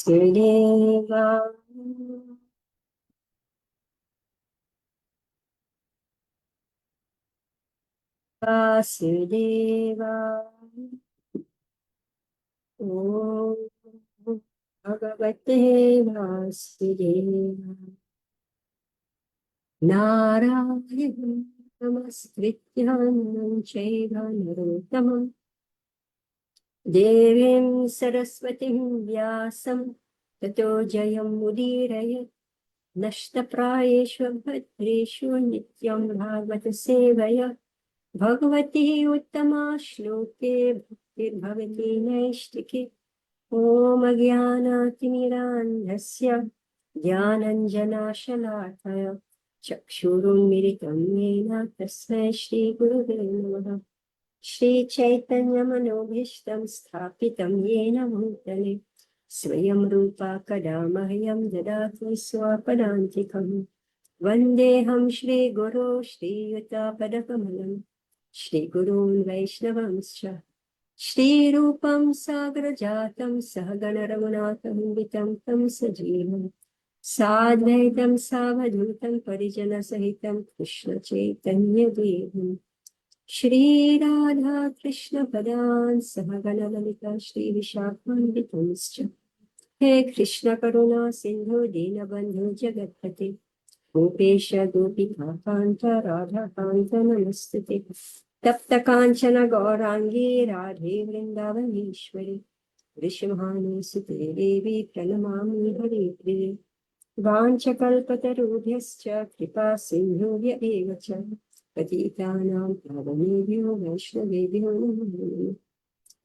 Vasudeva Vasudeva Om Bhagavate Vasudeva Narayanam Namaskrityam Chaiva Narottamam Devim Saraswatim Vyasam Tato Jayam Mudirayat Nashtaprayeshu Bhadreshu Nityam Bhagavata Sevaya Bhagavati Uttama Shloke Bhakti Naishtike Om Agyanatimirandhasya Dhyananjana Chakshurunmiritam Yena Tasmai Shri Gurave Namaha Shri Chaitanya Manobhishtam Sthapitam Yena Bhutale Swayam Rupa Kadamahyam Dadati Swapadantikam Vandeham Shri Guru Shri Yuta Padakamalam Shri Gurun Vaishnavamscha Shri Rupam Sagrajatam Sahagana Raghunatham Vitam Tam Sajivam Sadvaitam Savadhutam Parijana Sahitam Krishna Chaitanya Devam Shri Radha Krishna Padan Sahagana Lalita Shri Vishakhanditamscha He Krishna Karuna Sindhu Dinabandhu Jagatpate Gopesha Gopika Kanta Radha Kanta Namastute Tapta Kanchana Gaurangi Radhe Vrindavaneshwari Vishwahanu Sute Devi Pranamami Hare Priye Vanchakalpatarubhyascha Kripa Sindhuvya Evacha Patitanam Pavanebhyo Vaishnavebhyo Namo Namaha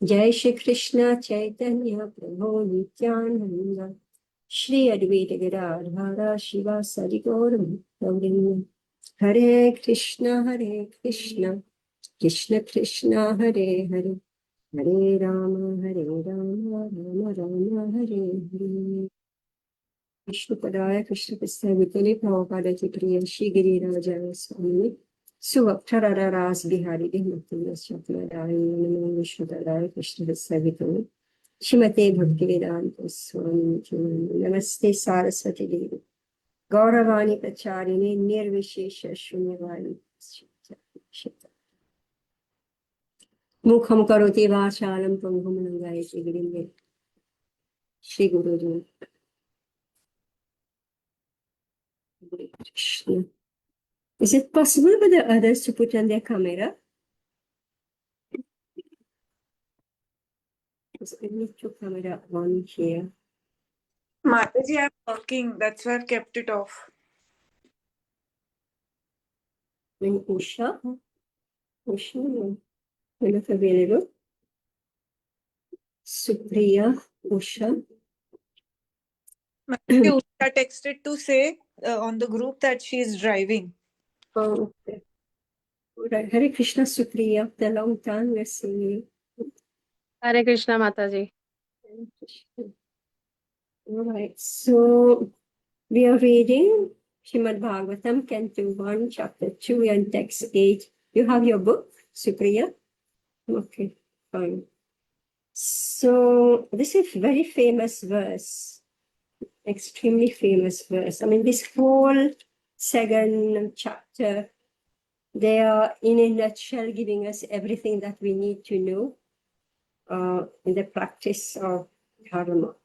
Jai Shri Krishna Chaitanya Prabhu Nityananda Shri Advaita Gadadhara Shiva Sadi Gaura Bhakta Hare Krishna Krishna Krishna Hare Hare Hare Rama Rama Rama Hare Hare Vishnu Padaya Krishna Prasthaya Bhutale Prabhupada Priya Shri Girirajaya Swami Suvaktarara Ras Bihari Dihmuktiya Shakladaya Namo Vishnu Padaya Krishna Prasthaya Bhutale Shrimate Bhaktivedanta Swami Namaste Saraswati Devi Gauravani Pracharini Nirvishesha Shunyavani Mukham Karoti Vachalam Pangam Nangayati Girimbe Shri Guruji Krishna. Is it possible for the others to put on their camera? Because I need to camera on here. Mataji, I'm working. That's why I kept it off. And Usha, you're not available. Supriya, Usha. Mataji, Usha texted to say on the group that she is driving. Oh, okay. Right. Hare Krishna, Supriya. After a long time, we're seeing you. Hare Krishna, Mataji. Hare Krishna. All right. So we are reading Srimad Bhagavatam, Canto 1, Chapter 2, and Text 8. You have your book, Supriya? Okay, fine. So this is a very famous verse, extremely famous verse. I mean, this whole second chapter, they are in a nutshell giving us everything that we need to know in the practice of dharma,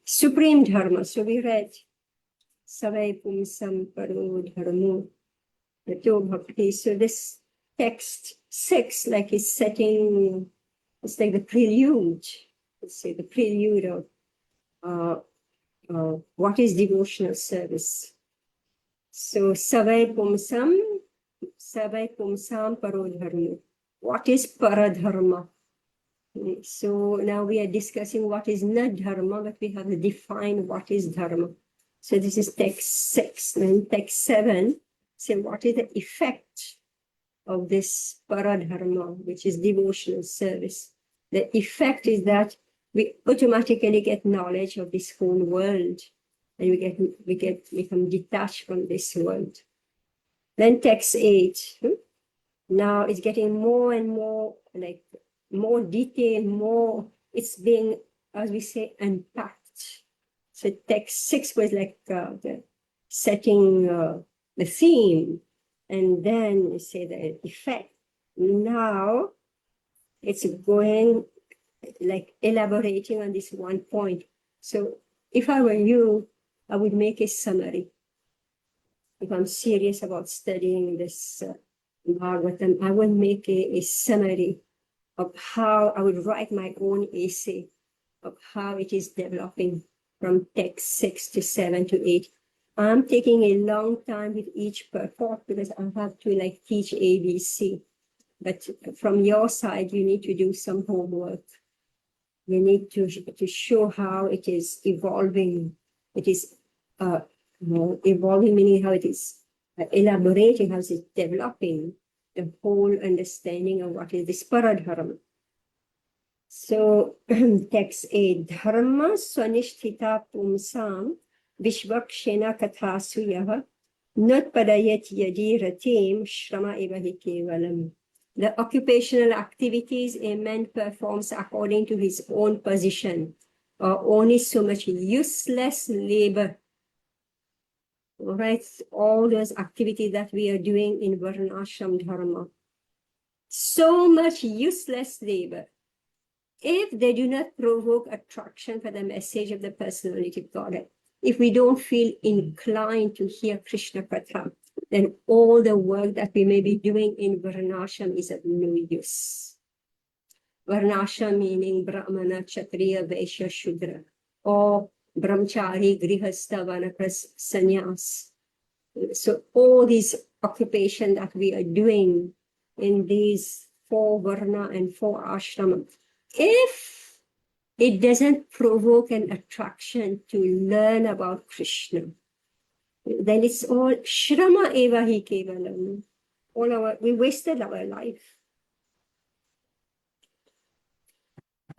supreme dharma. So we read Savai Pumsam Paro Dharmo Yato Bhakti. So this text 6, like, is setting, it's like the prelude, let's say the prelude of what is devotional service. So Savai Pumsam Paro Dharma. What is Paradharma? So now we are discussing what is not dharma, but we have to define what is dharma. So this is text 6. And text 7, say what is the effect of this paradharma, which is devotional service. The effect is that we automatically get knowledge of this whole world, and we become detached from this world. Then text 8. Now it's getting more and more, like, more detailed, more, it's being as we say, unpacked. So text 6 was like the setting the theme, and then you say the effect. Now it's going like elaborating on this one point. So if I were you, I would make a summary. If I'm serious about studying this Bhagavatam, I would make a summary of how I would write my own essay of how it is developing from text 6 to 7 to 8. I'm taking a long time with each purport because I have to like teach ABC. But from your side, you need to do some homework. You need to show how it is evolving. It is evolving, meaning how it is elaborating, how it is developing the whole understanding of what is this paradharma. So text 8, dharma swanishtita pumsam vishvakshena kathasuyaha nutpadayat yadi ratim shrama ivahi kevalam. The occupational activities a man performs according to his own position are only so much useless labor. All right, all those activities that we are doing in Varnashram Dharma. So much useless labor. If they do not provoke attraction for the message of the personality of Godhead, if we don't feel inclined to hear Krishna Katha, then all the work that we may be doing in Varnashram is of no use. Varnashram meaning Brahmana, Kshatriya, Vaishya, Shudra, or Brahmachari, Grihastha, Vanapras, Sannyas. So all these occupations that we are doing in these 4 Varna and 4 Ashrama, if it doesn't provoke an attraction to learn about Krishna, then it's all Shrama eva hi kevalam. We wasted our life.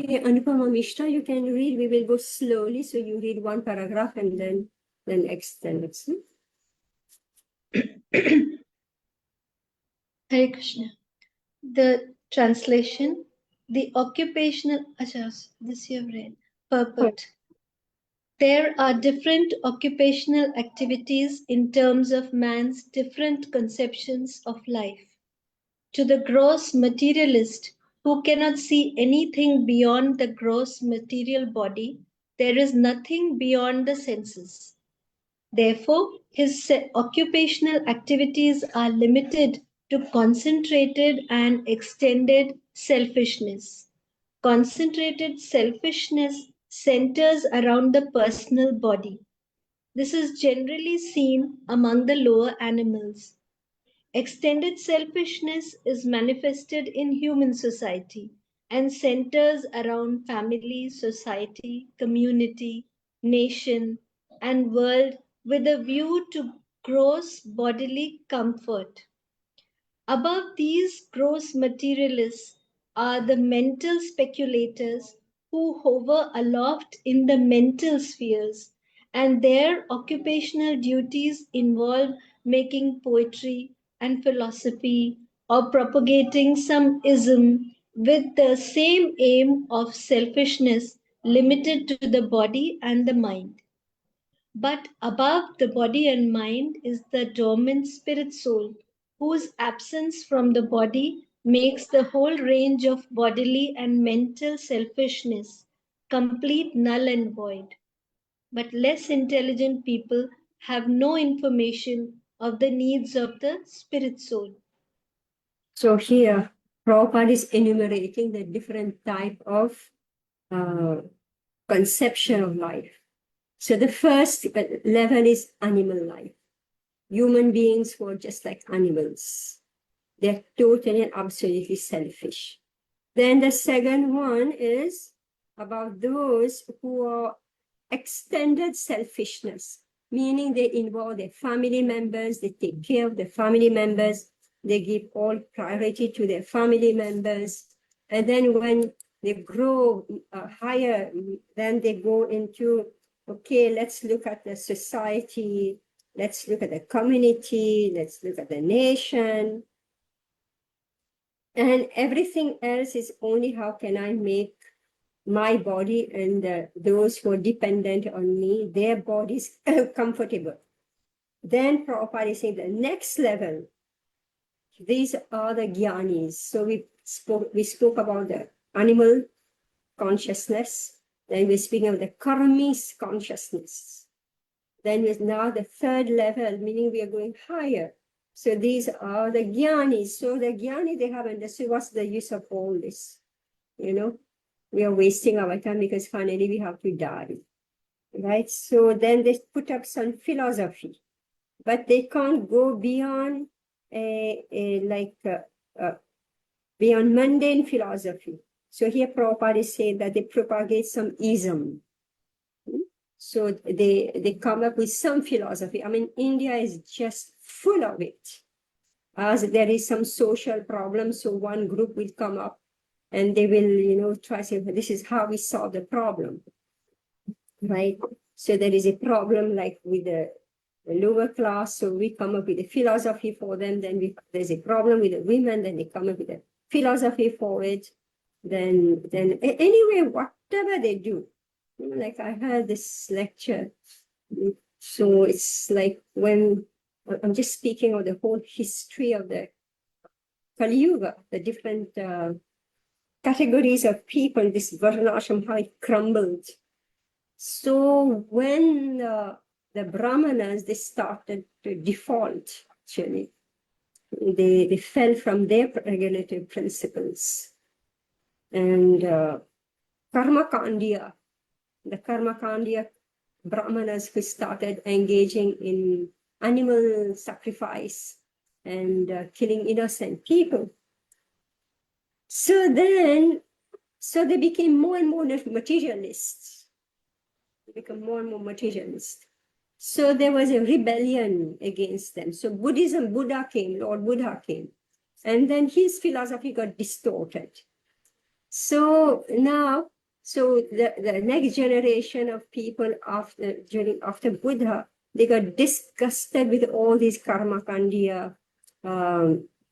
Okay, Anupama Mishra, you can read. We will go slowly. So you read one paragraph and then the next. Hare Krishna. The translation, the occupational, this you have read, purport. There are different occupational activities in terms of man's different conceptions of life. To the gross materialist, who cannot see anything beyond the gross material body, there is nothing beyond the senses. Therefore, his occupational activities are limited to concentrated and extended selfishness. Concentrated selfishness centers around the personal body. This is generally seen among the lower animals. Extended selfishness is manifested in human society and centers around family, society, community, nation, and world with a view to gross bodily comfort. Above these gross materialists are the mental speculators who hover aloft in the mental spheres, and their occupational duties involve making poetry and philosophy or propagating some ism with the same aim of selfishness limited to the body and the mind. But above the body and mind is the dormant spirit soul, whose absence from the body makes the whole range of bodily and mental selfishness complete, null, and void. But less intelligent people have no information of the needs of the spirit soul. So here, Prabhupada is enumerating the different type of conception of life. So the first level is animal life. Human beings who are just like animals. They're totally and absolutely selfish. Then the second one is about those who are extended selfishness, meaning they involve their family members, they take care of their family members, they give all priority to their family members. And then when they grow higher, then they go into, okay, let's look at the society, let's look at the community, let's look at the nation. And everything else is only how can I make my body and those who are dependent on me, their bodies comfortable. Then Prabhupada is saying the next level, these are the jnanis. So we spoke about the animal consciousness, then we're speaking of the karmis consciousness. Then is now the third level, meaning we are going higher. So these are the jnanis. So the jnani, they have understood what's the use of all this. You know, we are wasting our time because finally we have to die. Right? So then they put up some philosophy, but they can't go beyond beyond mundane philosophy. So here Prabhupada is saying that they propagate some ism. So they come up with some philosophy. I mean, India is just full of it. As there is some social problem, so one group will come up and they will, try to say, this is how we solve the problem, right? So there is a problem like with the lower class, so we come up with a philosophy for them. Then there's a problem with the women, then they come up with a philosophy for it. Then anyway, whatever they do, like I heard this lecture. So it's like when I'm just speaking of the whole history of the Kali Yuga, the different categories of people, this Varnashram, how it crumbled. So when the Brahmanas, they started to default, actually. They fell from their regulative principles. And Karma Kandiya, the Karma Kandiya Brahmanas who started engaging in animal sacrifice and killing innocent people. So they became more and more materialists. They become more and more materialist. So there was a rebellion against them. So Buddha came, Lord Buddha came. And then his philosophy got distorted. So now, the next generation of people after Buddha, they got disgusted with all these Karma Kandiya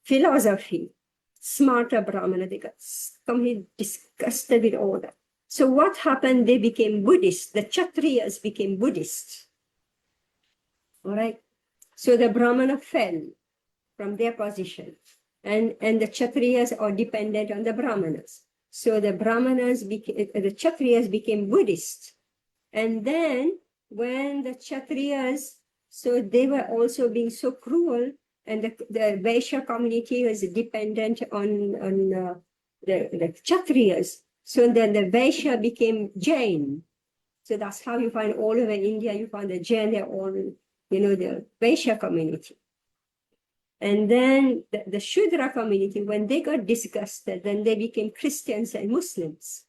philosophy. Smarta Brahmana, they got completely disgusted with all that. So what happened? They became Buddhists. The Kshatriyas became Buddhists. All right. So the Brahmana fell from their position, and the Kshatriyas are dependent on the Brahmanas. So the Kshatriyas became Buddhists. And then when the Kshatriyas, so they were also being so cruel, and the Vaishya community was dependent on the Kshatriyas. So then the Vaishya became Jain. So that's how you find all over India, you find the Jain, they're all, the Vaishya community. And then the Shudra community, when they got disgusted, then they became Christians and Muslims.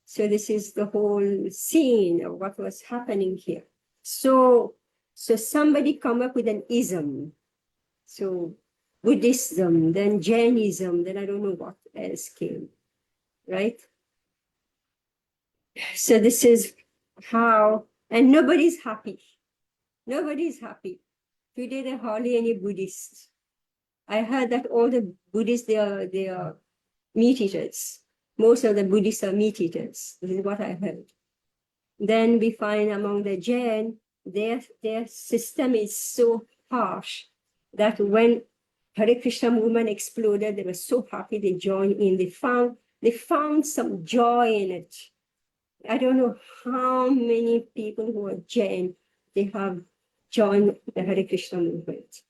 So this is the whole scene of what was happening here. So somebody come up with an ism. So Buddhism, then Jainism, then I don't know what else came, right? So this is how, and nobody's happy. Nobody's happy. Today there are hardly any Buddhists. I heard that all the Buddhists, they are meat eaters. Most of the Buddhists are meat eaters. This is what I heard. Then we find among the Jain, their system is so harsh that when Hare Krishna movement exploded, they were so happy they joined in. They found some joy in it. I don't know how many people who are Jain, they have joined the Hare Krishna movement.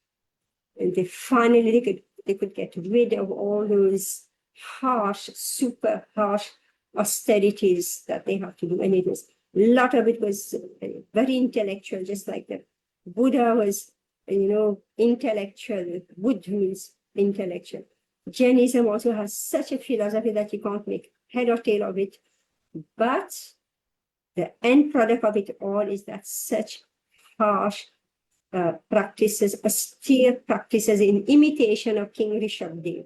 And they finally they could get rid of all those harsh, super harsh austerities that they have to do. And a lot of it was very intellectual, just like the Buddha was, intellectual. Buddha means intellectual. Jainism also has such a philosophy that you can't make head or tail of it. But the end product of it all is that such harsh practices, austere practices in imitation of King Rishabdev.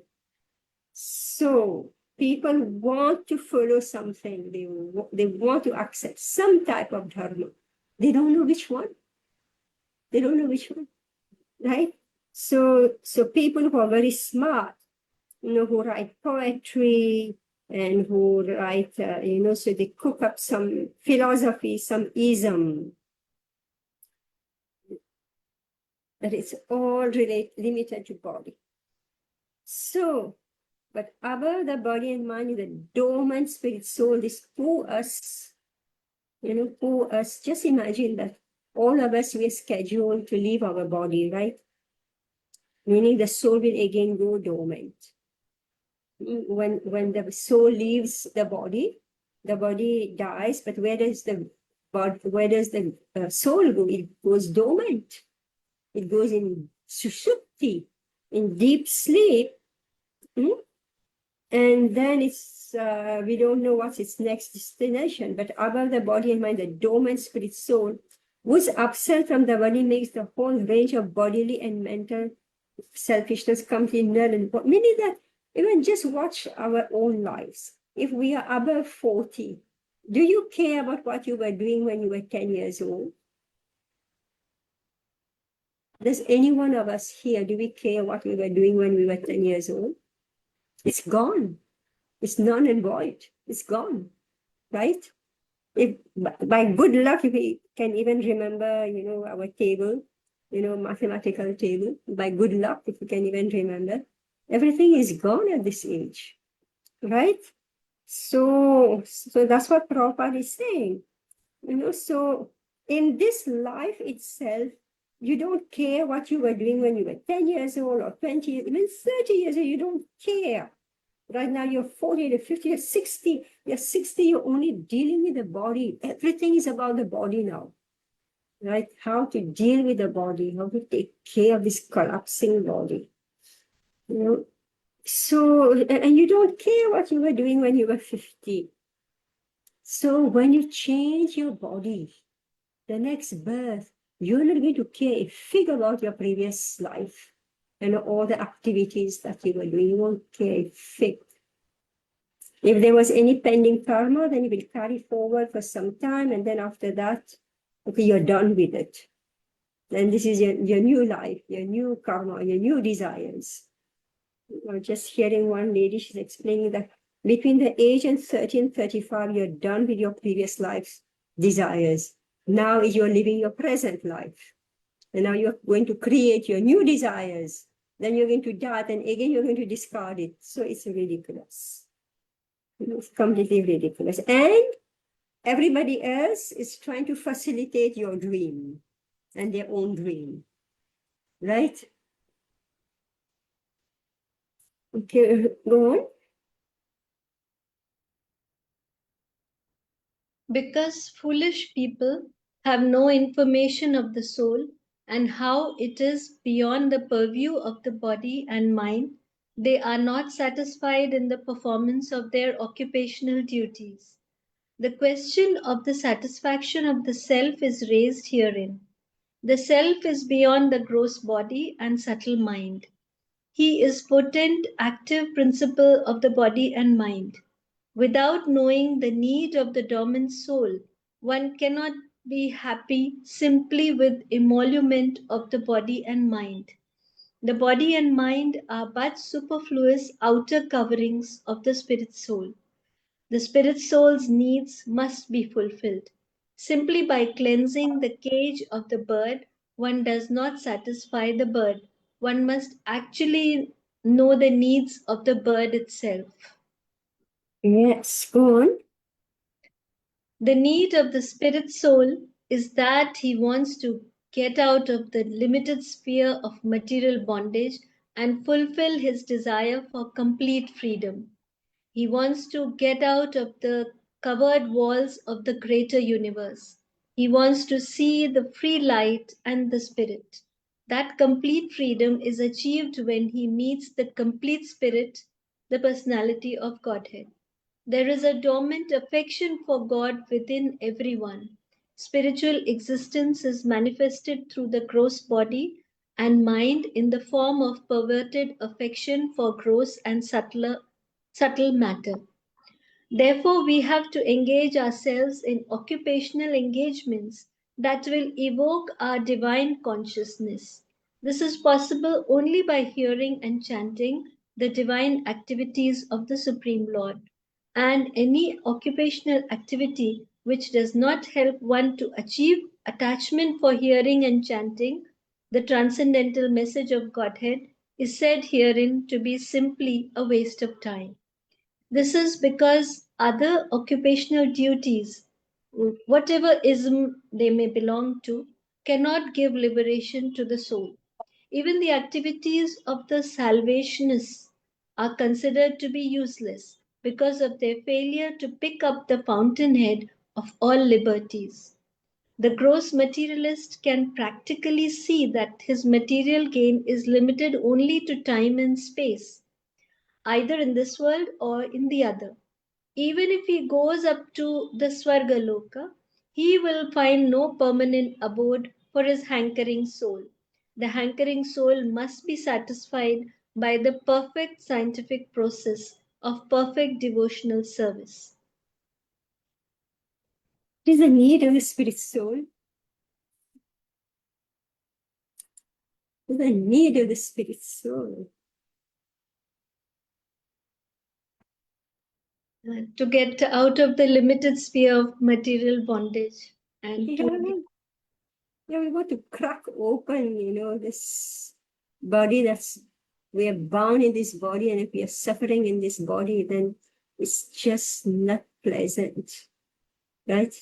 So people want to follow something. They want to accept some type of dharma. They don't know which one. They don't know which one, right? So people who are very smart, who write poetry, and who write, so they cook up some philosophy, some ism, that it's all limited to body. So, but above the body and mind, the dormant spirit soul, this who us, who us. Just imagine that all of us, we are scheduled to leave our body, right? Meaning the soul will again go dormant. When the soul leaves the body dies, but where does the soul go? It goes dormant. It goes in sushupti, in deep sleep. And then it's, we don't know what's its next destination, but above the body and mind, the dormant spirit soul, whose absent from the body makes the whole range of bodily and mental selfishness completely null and void. Meaning that even just watch our own lives. If we are above 40, do you care about what you were doing when you were 10 years old? Does any one of us here, do we care what we were doing when we were 10 years old? It's gone. It's null and void. It's gone, right? If by good luck, if we can even remember, our table, mathematical table, by good luck, if we can even remember, everything is gone at this age, right? So that's what Prabhupada is saying, so in this life itself, you don't care what you were doing when you were 10 years old or 20, even 30 years old, you don't care. Right now you're 40, you're 50, you're 60, you're only dealing with the body. Everything is about the body now, right? How to deal with the body, how to take care of this collapsing body. So, and you don't care what you were doing when you were 50. So when you change your body, the next birth, you're not going to care a fig about your previous life and all the activities that you were doing. You won't care a fig. If there was any pending karma, then you will carry forward for some time, and then after that, okay, you're done with it. Then this is your new life, your new karma, your new desires. I was just hearing one lady, she's explaining that between the age and 30 and 35, you're done with your previous life's desires. Now you're living your present life. And now you're going to create your new desires. Then you're going to die, and again you're going to discard it. So it's ridiculous. It's completely ridiculous. And everybody else is trying to facilitate your dream and their own dream. Right? Okay, go on. Because foolish people have no information of the soul and how it is beyond the purview of the body and mind, they are not satisfied in the performance of their occupational duties. The question of the satisfaction of the self is raised herein. The self is beyond the gross body and subtle mind. He is potent, active principle of the body and mind. Without knowing the need of the dormant soul, one cannot be happy simply with emolument of the body and mind. The body and mind are but superfluous outer coverings of the spirit soul. The spirit soul's needs must be fulfilled. Simply by cleansing the cage of the bird, one does not satisfy the bird. One must actually know the needs of the bird itself. Yes, go on. The need of the spirit soul is that he wants to get out of the limited sphere of material bondage and fulfill his desire for complete freedom. He wants to get out of the covered walls of the greater universe. He wants to see the free light and the spirit. That complete freedom is achieved when he meets the complete spirit, the personality of Godhead. There is a dormant affection for God within everyone. Spiritual existence is manifested through the gross body and mind in the form of perverted affection for gross and subtle matter. Therefore, we have to engage ourselves in occupational engagements that will evoke our divine consciousness. This is possible only by hearing and chanting the divine activities of the Supreme Lord. and any occupational activity which does not help one to achieve attachment for hearing and chanting the transcendental message of Godhead is said herein to be simply a waste of time. This is because other occupational duties, whatever ism they may belong to, cannot give liberation to the soul. Even the activities of the salvationists are considered to be useless because of their failure to pick up the fountainhead of all liberties. The gross materialist can practically see that his material gain is limited only to time and space, either in this world or in the other. Even if he goes up to the Swargaloka, he will find no permanent abode for his hankering soul. The hankering soul must be satisfied by the perfect scientific process of perfect devotional service. It is the need of the spirit soul. It is the need of the spirit soul. To get out of the limited sphere of material bondage and We want to crack open, this body we are bound in this body, and if we are suffering in this body, then it's just not pleasant, right?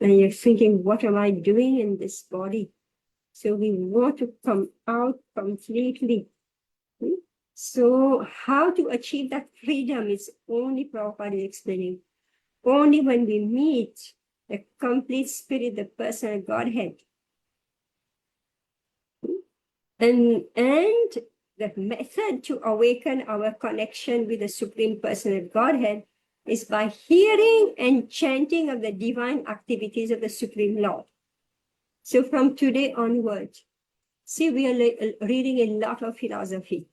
And you're thinking, what am I doing in this body? So we want to come out completely. So how to achieve that freedom is only Prabhupada is explaining. Only when we meet the complete spirit, the person of Godhead. And the method to awaken our connection with the Supreme Person of Godhead is by hearing and chanting of the divine activities of the Supreme Lord. So from today onward, see, we are reading a lot of philosophy.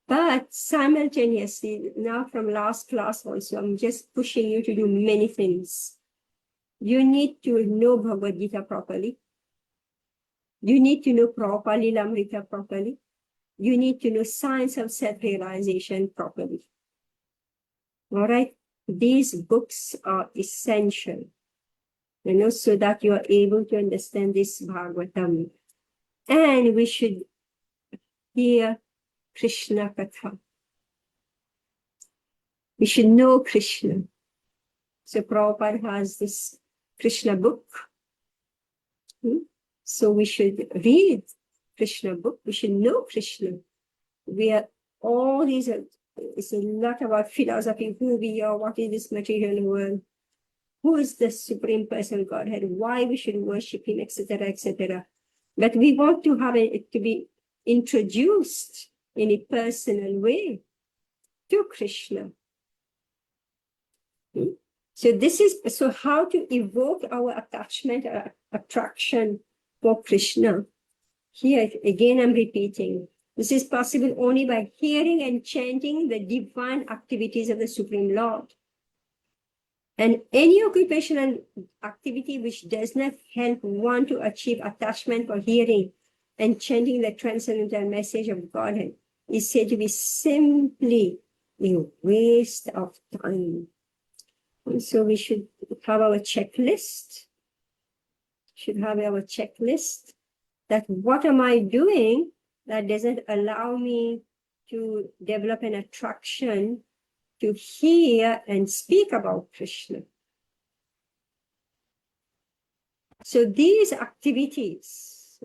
But simultaneously, now from last class also, I'm just pushing you to do many things. You need to know Bhagavad Gita properly. You need to know Prabhupada Lilamrita properly. You need to know science of self-realization properly. All right? These books are essential, so that you are able to understand this Bhagavatam. And we should hear Krishna Katha. We should know Krishna. So Prabhupada has this Krishna book. So we should read Krishna book. We should know Krishna. It's a lot about philosophy, who we are, what is this material world, who is the Supreme Person Godhead, why we should worship him, etc., etc. But we want to have it to be introduced in a personal way to Krishna. So how to evoke our attachment, attraction for Krishna? Here again, I'm repeating. This is possible only by hearing and chanting the divine activities of the Supreme Lord. And any occupational activity which does not help one to achieve attachment for hearing and chanting the transcendental message of Godhead is said to be simply a waste of time. And so we should have our checklist. That what am I doing that doesn't allow me to develop an attraction to hear and speak about Krishna. So these activities,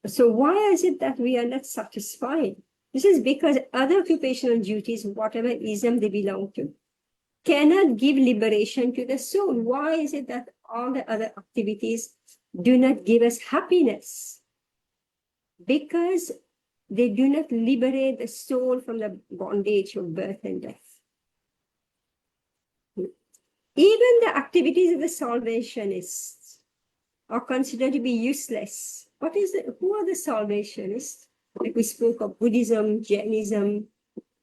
so why is it that we are not satisfied? This is because other occupational duties, whatever ism they belong to, cannot give liberation to the soul. Why is it that all the other activities do not give us happiness? Because they do not liberate the soul from the bondage of birth and death. Even the activities of the salvationists are considered to be useless. Who are the salvationists? Like we spoke of Buddhism, Jainism,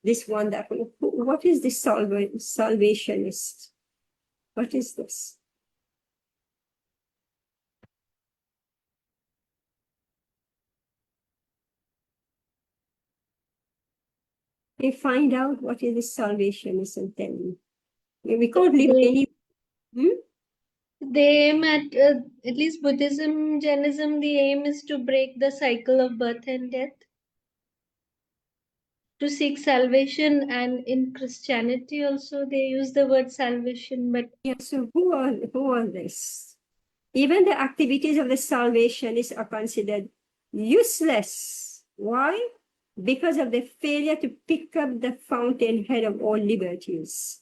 this one, that one. What is the salvationist? What is this? They find out what is this salvationist and tell me. We can't live They- any. They aim at least Buddhism, Jainism, the aim is to break the cycle of birth and death, to seek salvation, and in Christianity also they use the word salvation, but Yeah, so who are this? Even the activities of the salvationists are considered useless. Why? Because of the failure to pick up the fountainhead of all liberties.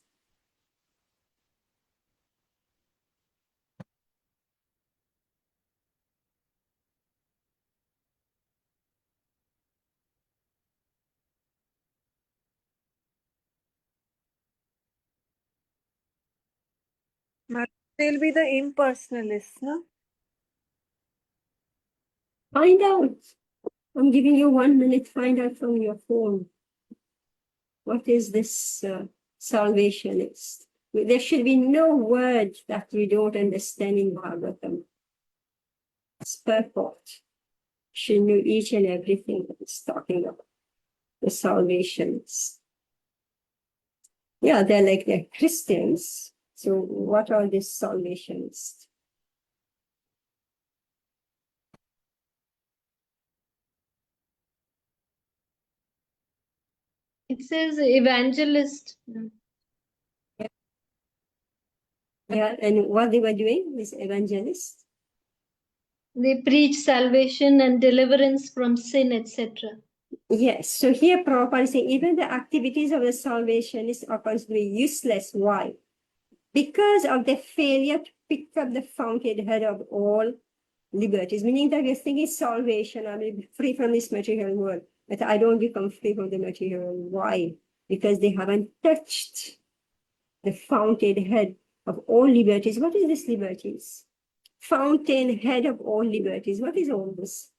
They'll be the impersonalists, no? Find out. I'm giving you 1 minute. Find out from your phone. What is this salvationist? There should be no word that we don't understand in Bhagavatam. It's purport. Should know each and everything that it's talking about. The salvationists. Yeah, they're Christians. So what are these salvationists? it says evangelist. Yeah, and what they were doing, this evangelist? They preach salvation and deliverance from sin, etc. Yes, so here Prabhupada is saying even the activities of the salvationists are considered useless. Why? Because of the failure to pick up the fountainhead of all liberties, meaning that you're thinking salvation, I will be free from this material world, but I don't become free from the material world. Why? Because they haven't touched the fountainhead of all liberties. What is this liberties? Fountainhead of all liberties. What is all this?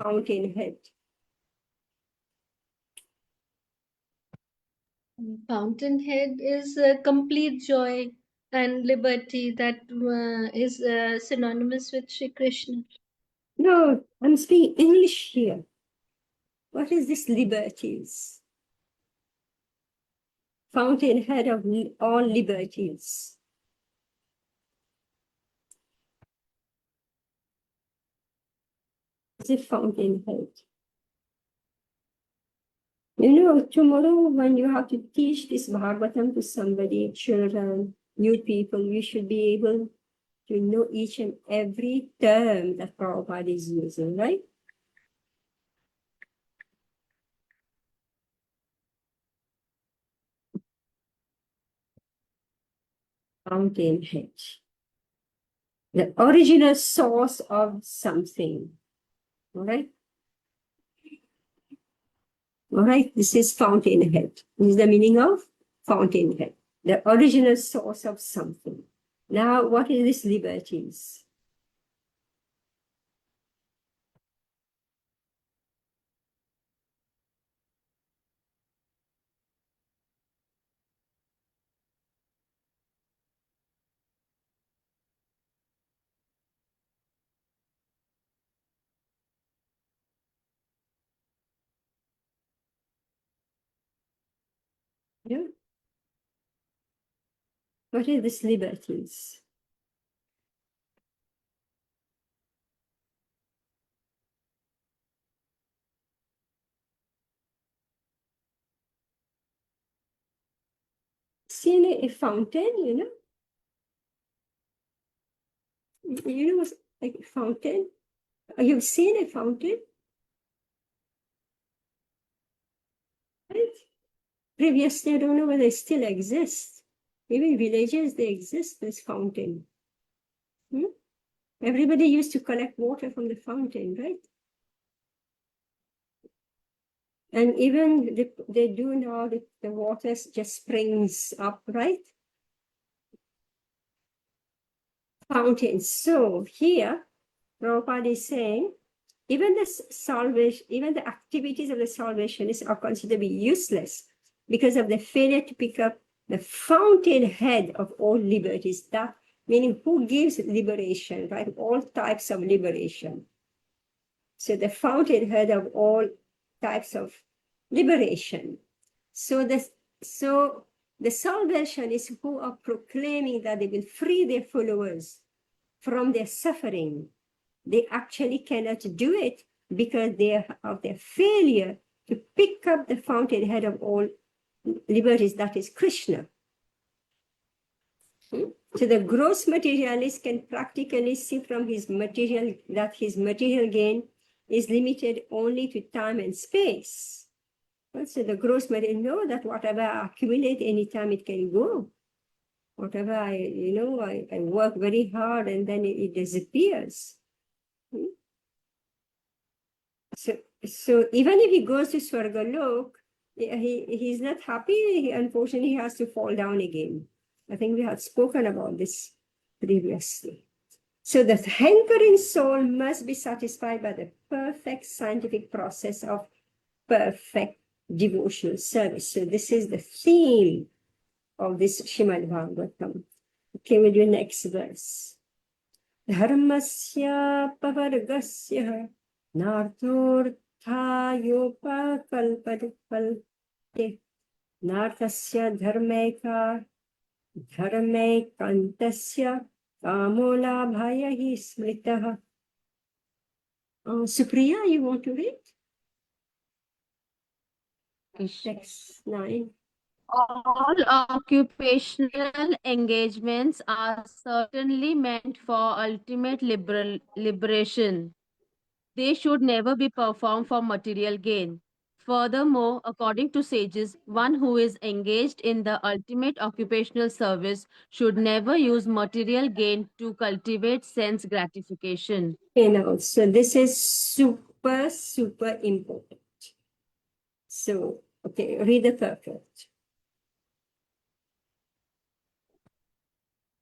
Fountainhead. Fountainhead is complete joy and liberty that is synonymous with Sri Krishna. No, I'm speaking English here. What is this liberties? Fountainhead of all liberties. It's a fountainhead. You know, tomorrow when you have to teach this Bhagavatam to somebody, children, new people, you should be able to know each and every term that Prabhupada is using, right? Fountainhead. The original source of something, all right? All right, this is fountainhead. This is the meaning of fountainhead, the original source of something. Now, what is this liberties? Yeah. What is this liberties? Seen a fountain, you know? You know what's like a fountain? You've seen a fountain? Right? Previously, I don't know whether it still exists. Even villages, they exist, this fountain. Everybody used to collect water from the fountain, right? And even they do now, the water just springs up, right? Fountains. So here, Prabhupada is saying, even the salvation, even the activities of the salvationists are considered to be useless because of the failure to pick up the fountainhead of all liberties. That meaning who gives liberation, right? All types of liberation. So the fountainhead of all types of liberation. So the Salvationists who are proclaiming that they will free their followers from their suffering, they actually cannot do it because of their failure to pick up the fountainhead of all liberties, that is Krishna. So the gross materialist can practically see from his material that his material gain is limited only to time and space. So the gross material know that whatever I accumulate, anytime it can go. Whatever I work very hard and then it disappears. So even if he goes to Swargalok, he's not happy. Unfortunately, he has to fall down again. I think we had spoken about this previously. So the hankering soul must be satisfied by the perfect scientific process of perfect devotional service. So this is the theme of this Shrimad Bhagavatam. Okay, we'll do next verse. Dharmasya pavargasya narthorthayopakalpate narthasya dharmeka dharmekantasya kamolabhaya hi smritaha. Supriya, you want to read? Text 9. All occupational engagements are certainly meant for ultimate liberation. They should never be performed for material gain. Furthermore, according to sages, one who is engaged in the ultimate occupational service should never use material gain to cultivate sense gratification. So this is super, super important. So, okay, read the purport.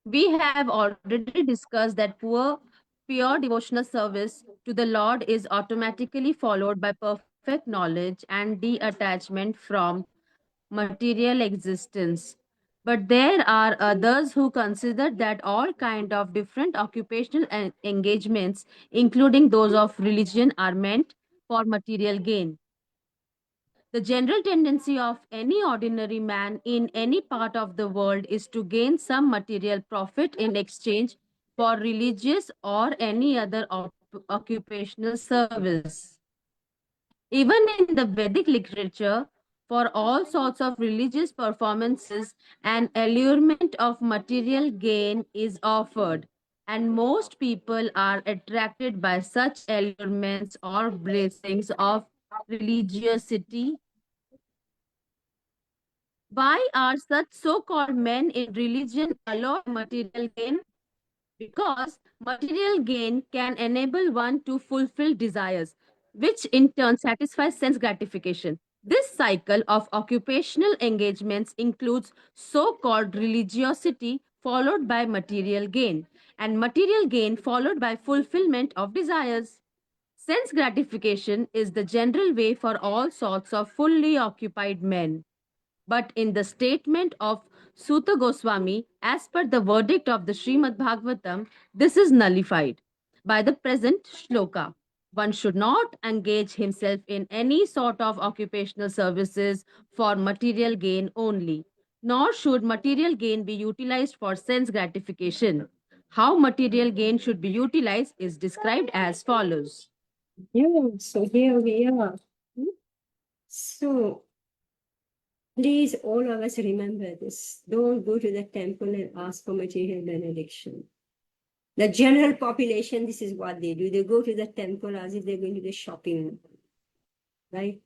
We have already discussed that pure devotional service to the Lord is automatically followed by perfect knowledge and detachment from material existence. But there are others who consider that all kind of different occupational engagements, including those of religion, are meant for material gain. The general tendency of any ordinary man in any part of the world is to gain some material profit in exchange for religious or any other occupational service. Even in the Vedic literature, for all sorts of religious performances, an allurement of material gain is offered, and most people are attracted by such allurements or blessings of religiosity. Why are such so-called men in religion allowed material gain? Because material gain can enable one to fulfill desires, which in turn satisfies sense gratification. This cycle of occupational engagements includes so-called religiosity followed by material gain, and material gain followed by fulfillment of desires. Sense gratification is the general way for all sorts of fully occupied men. But in the statement of Suta Goswami, as per the verdict of the Srimad Bhagavatam, this is nullified by the present shloka. One should not engage himself in any sort of occupational services for material gain only, nor should material gain be utilized for sense gratification. How material gain should be utilized is described as follows. Yeah, so here we are. So please, all of us remember this. Don't go to the temple and ask for material benediction. The general population, this is what they do. They go to the temple as if they're going to the shopping mall, right?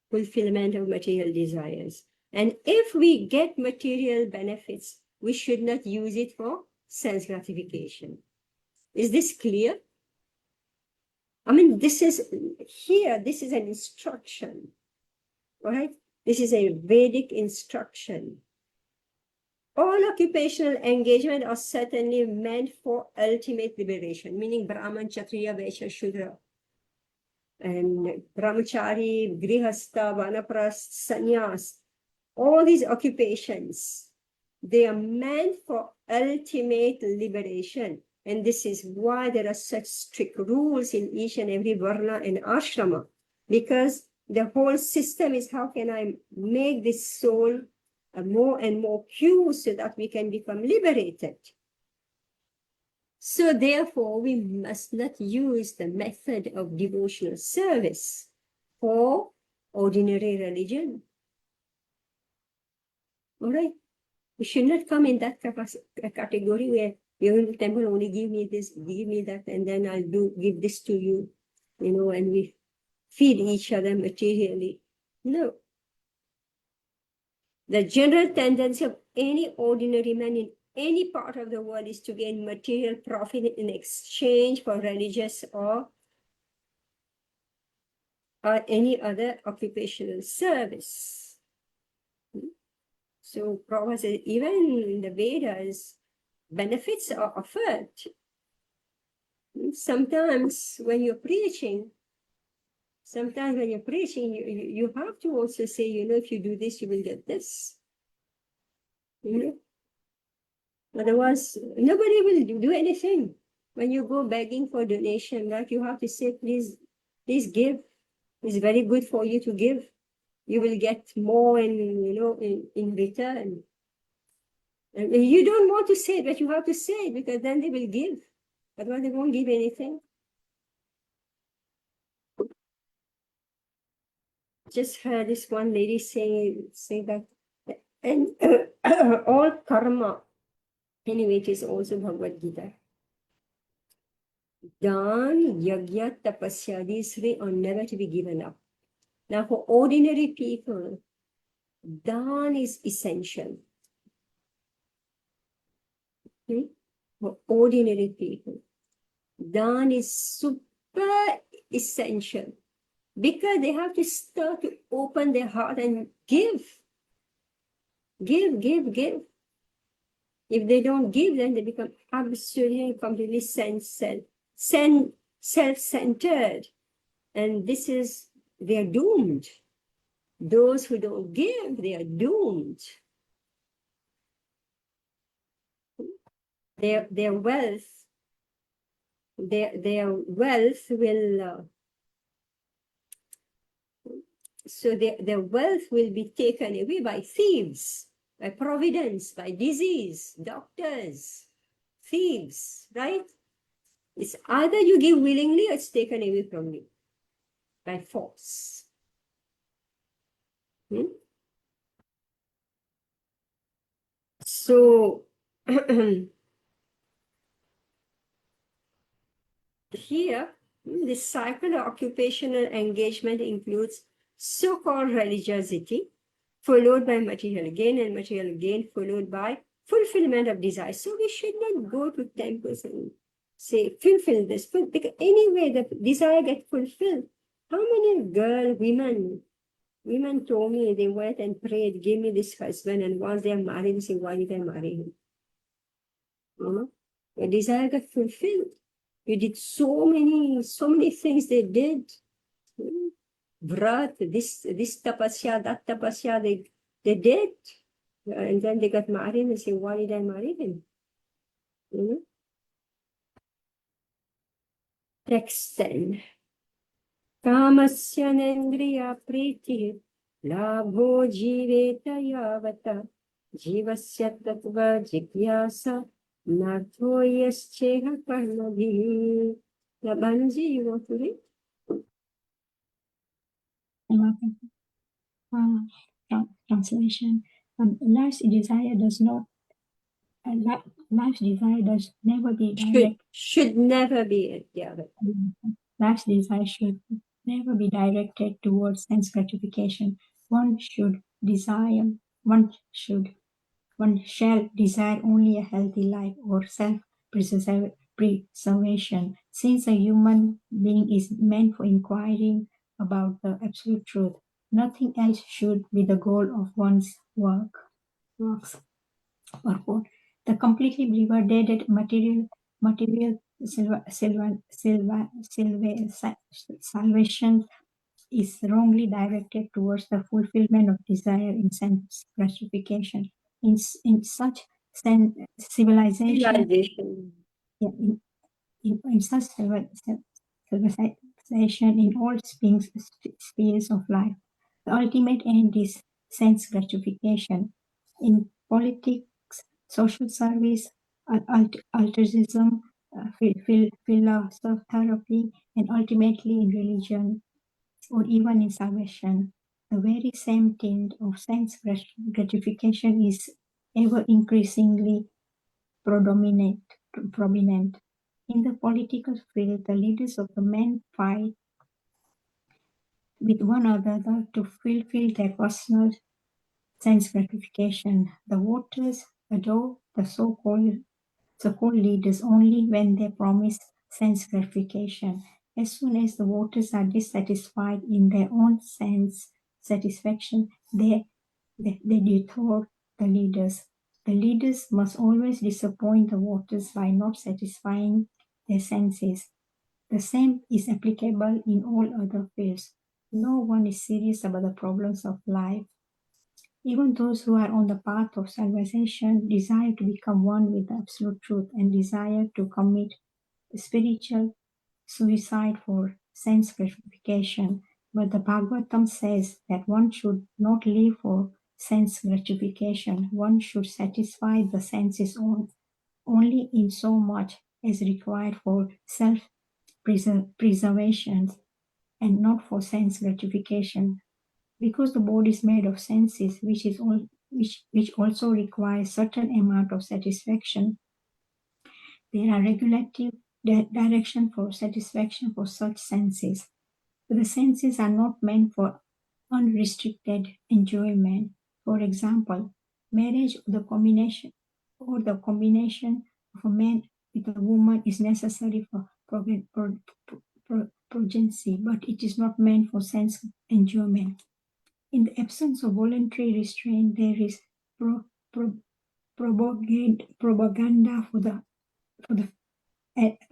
Fulfillment of material desires. And if we get material benefits, we should not use it for sense gratification. Is this clear? I mean, this is an instruction, right? This is a Vedic instruction. All occupational engagement are certainly meant for ultimate liberation, meaning Brahman, Kshatriya, Vaishya, Shudra, and Brahmachari, Grihastha, Vanaprasth, Sannyas. All these occupations, they are meant for ultimate liberation. And this is why there are such strict rules in each and every varna and ashrama, because the whole system is how can I make this soul more and more pure so that we can become liberated. So therefore, we must not use the method of devotional service for ordinary religion. All right? We should not come in that category where you're in the temple, only give me this, give me that, and then I'll give this to you, and we feed each other materially. No. The general tendency of any ordinary man in any part of the world is to gain material profit in exchange for religious or any other occupational service. So Prabhupada says, even in the Vedas, benefits are offered. Sometimes when you're preaching, you have to also say, if you do this, you will get this. Otherwise, nobody will do anything. When you go begging for donation, right, you have to say, please give. It's very good for you to give. You will get more in return. And you don't want to say it, but you have to say it because then they will give. Otherwise, they won't give anything. Just heard this one lady say that, and all karma, anyway, it is also Bhagavad Gita. Dan, yajna, tapasya, these three are never to be given up. Now, for ordinary people, Dan is essential. For ordinary people, Dan is super essential because they have to start to open their heart and give. Give. If they don't give, then they become absolutely and completely self-centered. And they are doomed. Those who don't give, they are doomed. Their wealth will their wealth will be taken away by thieves, by providence, by disease, doctors, thieves, right? It's either you give willingly or it's taken away from you by force. So here, this cycle of occupational engagement includes so-called religiosity, followed by material gain, and material gain followed by fulfillment of desire. So we should not go to temples and say, fulfill this, because anyway, the desire gets fulfilled. How many women told me they went and prayed, give me this husband, and once they are married, they say, why did I marry him? The desire got fulfilled. You did so many things they did. Vrat, this tapasya, that tapasya, they did. And then they got married and say, why did I marry him? Text 10. Kamasya nendriya priti labho jiveta yavata jivasya tattva jigyasa natho yascheha karmabhi. Labanji, you want to read? Translation. Life's desire does never be direct. Should never be direct. Life's desire should never be directed towards sense gratification. One shall desire only a healthy life or self-preservation, since a human being is meant for inquiring about the absolute truth. Nothing else should be the goal of one's works. Purport. The completely rewarded material salvation is wrongly directed towards the fulfillment of desire in sense gratification. In such civilization, in such self-realization in all spheres of life. The ultimate end is sense gratification. In politics, social service, altruism, philosophy, and ultimately in religion or even in salvation. The very same tint of sense gratification is ever increasingly prominent. In the political field, the leaders of the men fight with one another to fulfill their personal sense gratification. The voters adore the so-called leaders only when they promise sense gratification. As soon as the voters are dissatisfied in their own sense satisfaction, they detour the leaders. The leaders must always disappoint the voters by not satisfying their senses. The same is applicable in all other fields. No one is serious about the problems of life. Even those who are on the path of salvation desire to become one with the absolute truth and desire to commit spiritual suicide for sense gratification. But the Bhagavatam says that one should not live for sense gratification. One should satisfy the senses only in so much as required for self-preservation and not for sense gratification. Because the body is made of senses, which also requires certain amount of satisfaction, there are regulative direction for satisfaction for such senses. The senses are not meant for unrestricted enjoyment. For example, marriage or the combination of a man with a woman is necessary for progeny, but it is not meant for sense enjoyment. In the absence of voluntary restraint, there is propaganda for the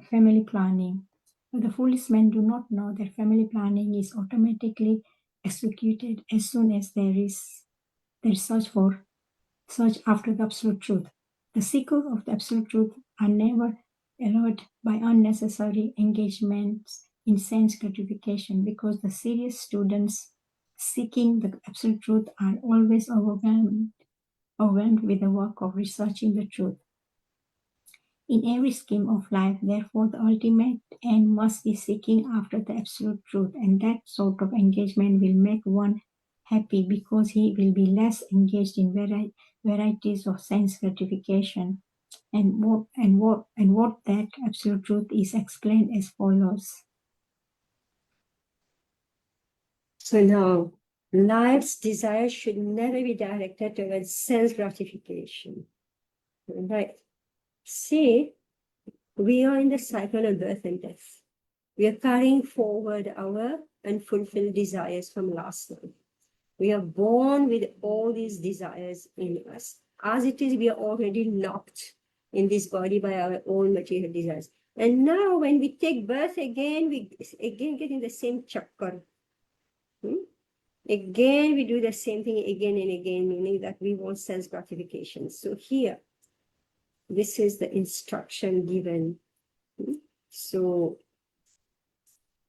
family planning. But the foolish men do not know that family planning is automatically executed as soon as there is search after the absolute truth. The seekers of the absolute truth are never allured by unnecessary engagements in sense gratification, because the serious students seeking the absolute truth are always overwhelmed with the work of researching the truth. In every scheme of life, therefore, the ultimate end must be seeking after the absolute truth, and that sort of engagement will make one happy because he will be less engaged in varieties of sense gratification. And what that absolute truth is explained as follows. So now, life's desire should never be directed towards self-gratification. Right? See, we are in the cycle of birth and death. We are carrying forward our unfulfilled desires from last life. We are born with all these desires in us. As it is, we are already locked in this body by our own material desires. And now when we take birth again, we again get in the same chakkar. Again, we do the same thing again and again, meaning that we want self-gratification. So here, this is the instruction given. So,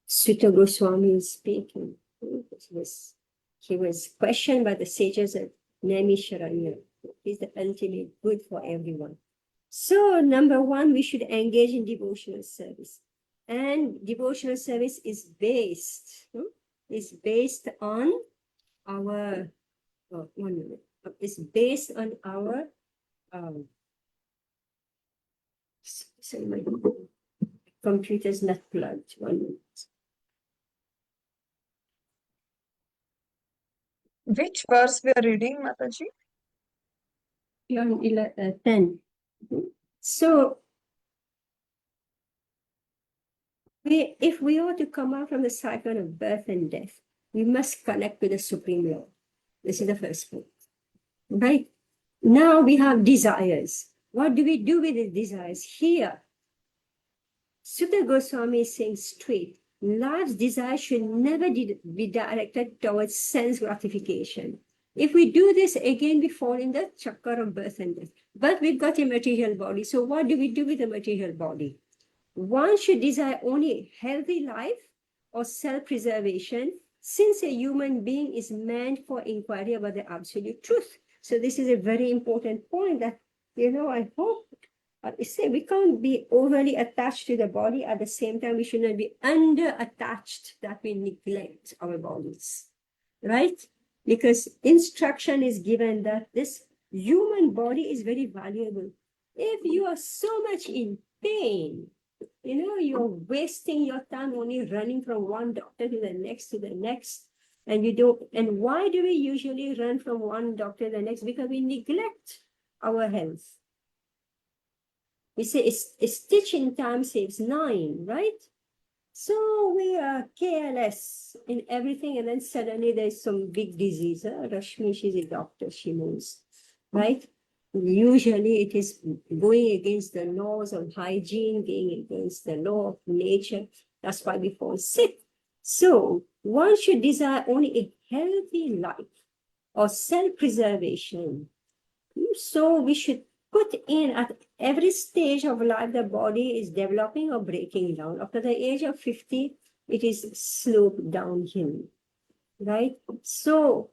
Sutta Goswami is speaking. He was questioned by the sages of Naimisharanya. He's the ultimate good for everyone. So, number one, we should engage in devotional service. And devotional service is based on our, it's based on our, sorry, my computer's not plugged. 1 minute. Which verse we are reading, Mataji? You're on 10. So, if we are to come out from the cycle of birth and death, we must connect with the Supreme Lord. This is the first point. Right? Now we have desires. What do we do with the desires? Here, Sutta Goswami is saying straight, life's desire should never be directed towards sense gratification. If we do this, again, we fall in the chakra of birth and death. But we've got a material body. So what do we do with the material body? One should desire only healthy life or self-preservation, since a human being is meant for inquiry about the absolute truth. So this is a very important point that, I hope, say we can't be overly attached to the body. At the same time, we should not be under-attached that we neglect our bodies, right? Because instruction is given that this human body is very valuable. If you are so much in pain, you're wasting your time only running from one doctor to the next, and you don't. And why do we usually run from one doctor to the next? Because we neglect our health. We say a stitch in time saves 9, right? So we are careless in everything, and then suddenly there's some big disease. Rashmi, she's a doctor, she knows, right? Usually it is going against the laws of hygiene, going against the law of nature. That's why we fall sick. So one should desire only a healthy life or self-preservation. So we should put in at every stage of life, the body is developing or breaking down. After the age of 50, it is sloped downhill, right? So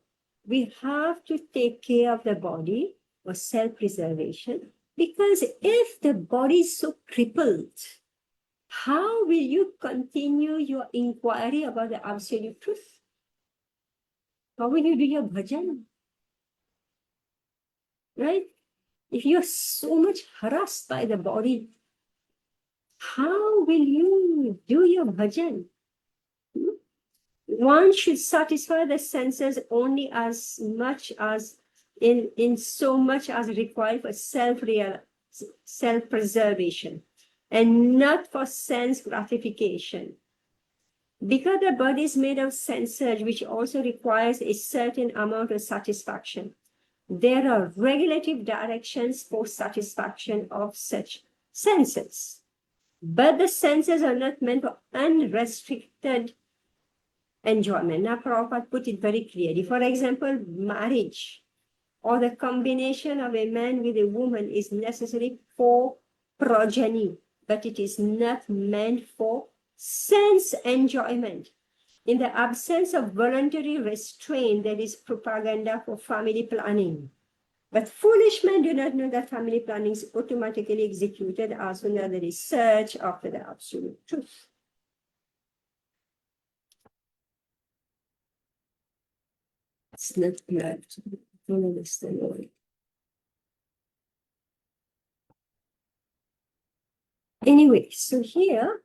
we have to take care of the body or self-preservation, because if the body is so crippled, how will you continue your inquiry about the absolute truth? How will you do your bhajan? Right? If you're so much harassed by the body, how will you do your bhajan? One should satisfy the senses only as much as in so much as required for self-preservation, and not for sense gratification. Because the body is made of senses, which also requires a certain amount of satisfaction, there are regulative directions for satisfaction of such senses. But the senses are not meant for unrestricted enjoyment. Now, Prabhupada put it very clearly. For example, marriage or the combination of a man with a woman is necessary for progeny, but it is not meant for sense enjoyment. In the absence of voluntary restraint, there is propaganda for family planning. But foolish men do not know that family planning is automatically executed as soon as there is search after the absolute truth. It's not blood. Don't understand all. Anyway, so here,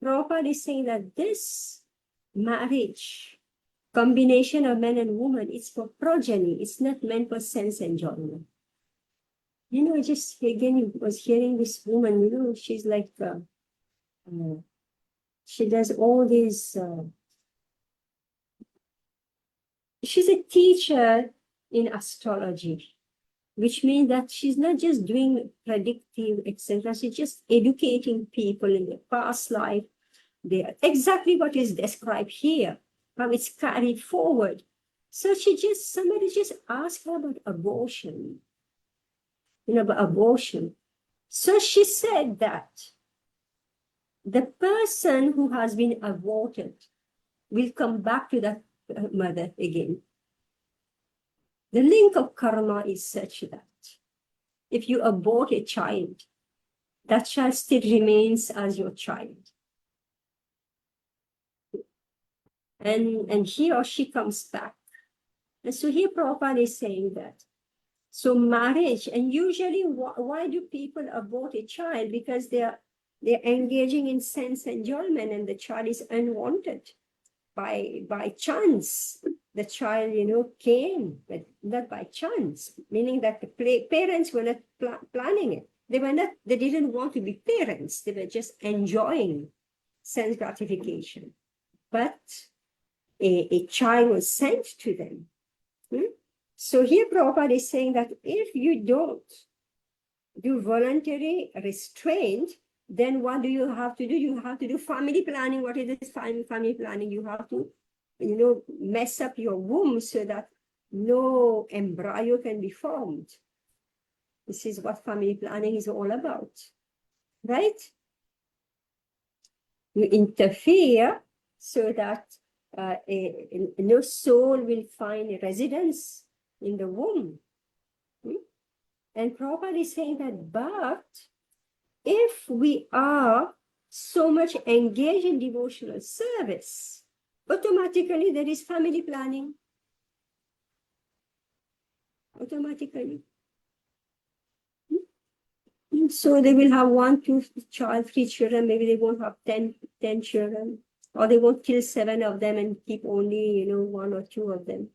Prabhupada is saying that this marriage, combination of man and woman, it's for progeny. It's not meant for sense enjoyment. Just again, was hearing this woman, she's like, she does all these, she's a teacher in astrology, which means that she's not just doing predictive, etc. She's just educating people in their past life. They are exactly what is described here, how it's carried forward. So somebody just asked her about abortion, about abortion. So she said that the person who has been aborted will come back to that mother again. The link of karma is such that if you abort a child, that child still remains as your child. And he or she comes back. And so here Prabhupada is saying that. So marriage, and usually why do people abort a child? Because they're engaging in sense enjoyment, and the child is unwanted. By chance, the child, came, but not by chance, meaning that the parents were not planning it. They didn't want to be parents. They were just enjoying sense gratification. But a child was sent to them. So here Prabhupada is saying that if you don't do voluntary restraint, then what do you have to do? You have to do family planning. What is this family planning? You have to, mess up your womb so that no embryo can be formed. This is what family planning is all about, right? You interfere so that no soul will find residence in the womb. And Prabhupada is saying that, but if we are so much engaged in devotional service, automatically there is family planning. Automatically. So they will have 1, 2 child, 3 children, maybe they won't have 10 children, or they won't kill 7 of them and keep only, 1 or 2 of them.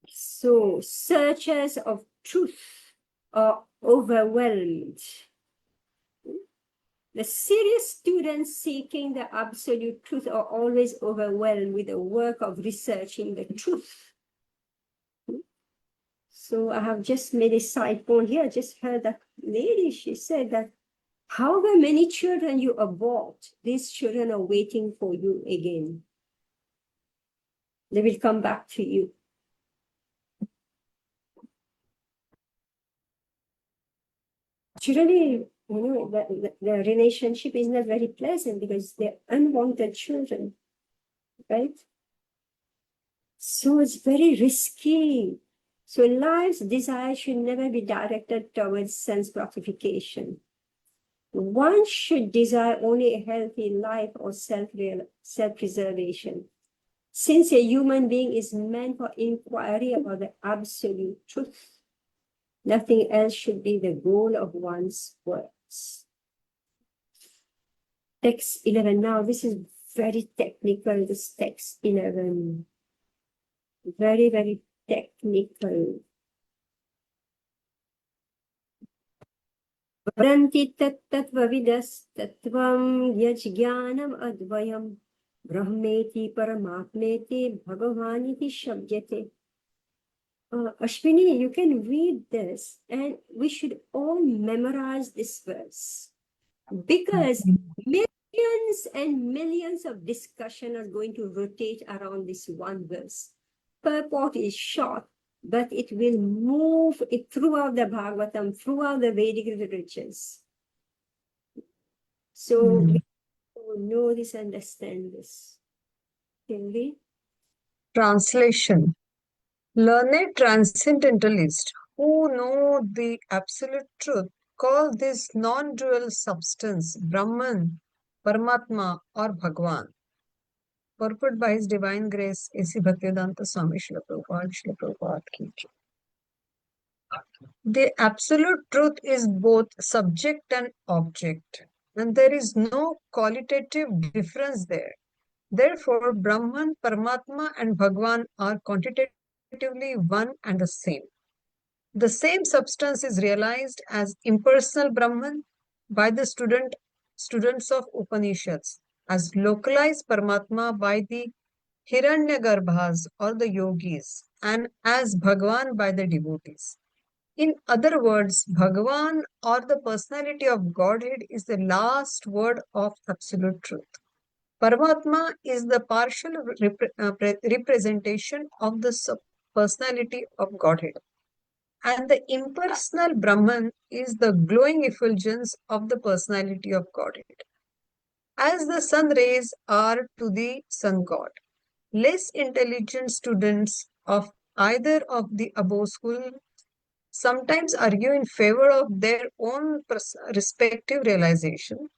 So searchers of truth are overwhelmed. The serious students seeking the absolute truth are always overwhelmed with the work of researching the truth. So I have just made a side point here. I just heard that lady, she said that however many children you abort, these children are waiting for you again. They will come back to you. Actually, the relationship is not very pleasant because they're unwanted children, right? So it's very risky. So life's desire should never be directed towards sense gratification. One should desire only a healthy life or self-preservation. Since a human being is meant for inquiry about the absolute truth, nothing else should be the goal of one's works. Text 11. Now, this is very technical, this text 11. Very, very technical. Varanti tattvavidas tattvam yajnanam advayam brahmeti paramatmeti bhagavaniti shabdyate. Ashwini, you can read this and we should all memorize this verse because millions and millions of discussion are going to rotate around this one verse. Purport is short, but it will move it throughout the Bhagavatam, throughout the Vedic literatures. So we know this, understand this. Can we? Translation. Learned transcendentalists who know the absolute truth call this non-dual substance Brahman, Paramatma or Bhagwan. Purport by His Divine Grace, A.C. Bhaktivedanta Swami Srila Prabhupada ki jai. The absolute truth is both subject and object, and there is no qualitative difference there. Therefore, Brahman, Paramatma and Bhagwan are quantitatively one and the same. The same substance is realized as impersonal Brahman by the students of Upanishads, as localized Paramatma by the Hiranyagarbhas or the yogis, and as Bhagwan by the devotees. In other words, Bhagavan or the personality of Godhead is the last word of absolute truth. Paramatma is the partial representation of the personality of Godhead. And the impersonal Brahman is the glowing effulgence of the personality of Godhead. As the sun rays are to the sun god, less intelligent students of either of the above school sometimes argue in favor of their own respective realization,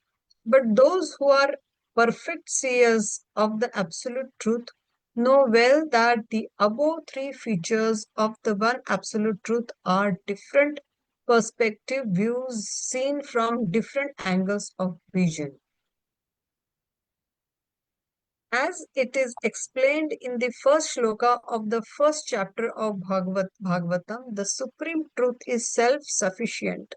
but those who are perfect seers of the absolute truth know well that the above 3 features of the one absolute truth are different perspective views seen from different angles of vision. As it is explained in the first shloka of the first chapter of Bhagavatam, the supreme truth is self-sufficient,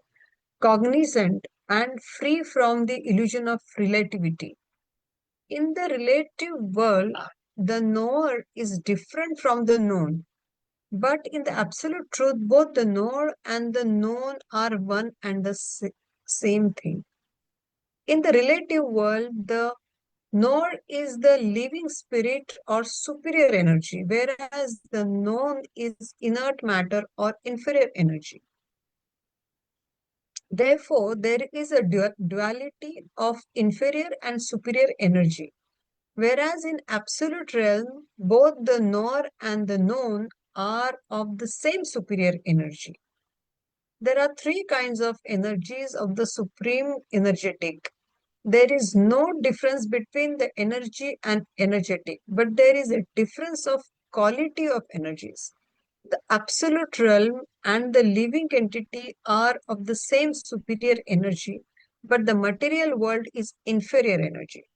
cognizant, and free from the illusion of relativity. In the relative world, the knower is different from the known. But in the absolute truth, both the knower and the known are one and the same thing. In the relative world, the nor is the living spirit or superior energy, whereas the known is inert matter or inferior energy. Therefore, there is a duality of inferior and superior energy, whereas in absolute realm, both the knower and the known are of the same superior energy. There are three kinds of energies of the supreme energetic. There is no difference between the energy and energetic, but there is a difference of quality of energies. The absolute realm and the living entity are of the same superior energy, but the material world is inferior energy.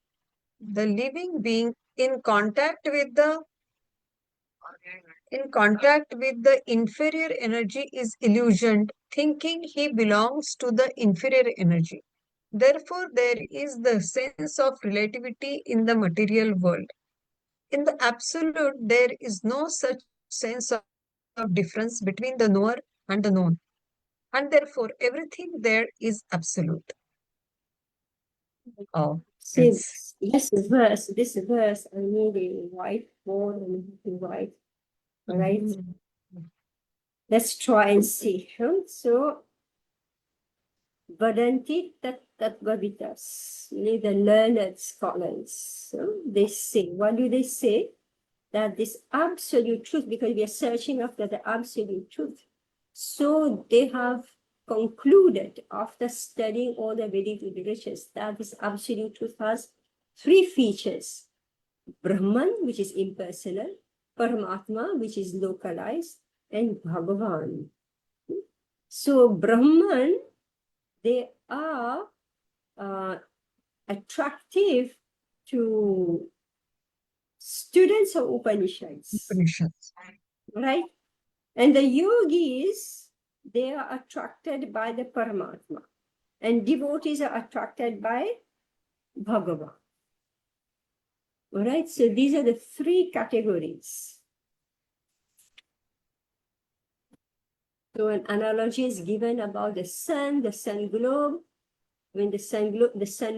The living being in contact with the inferior energy is illusioned, thinking he belongs to the inferior energy. Therefore, there is the sense of relativity in the material world. In the absolute, there is no such sense of difference between the knower and the known, and therefore everything there is absolute. Oh, See, it's this verse, I need a whiteboard and to write. All right. Let's try and see. So, Vadanti Tattvavitas, the learned scholars. So they say, what do they say? That this absolute truth, because we are searching after the absolute truth. So they have concluded after studying all the Vedic literatures that this absolute truth has three features. Brahman, which is impersonal, Paramatma, which is localized, and Bhagavan. So Brahman, they are attractive to students of Upanishads, Upanishads. right? And the yogis, they are attracted by the Paramatma, and devotees are attracted by Bhagavan. All right, so these are the three categories. So an analogy is given about the sun globe, when the sun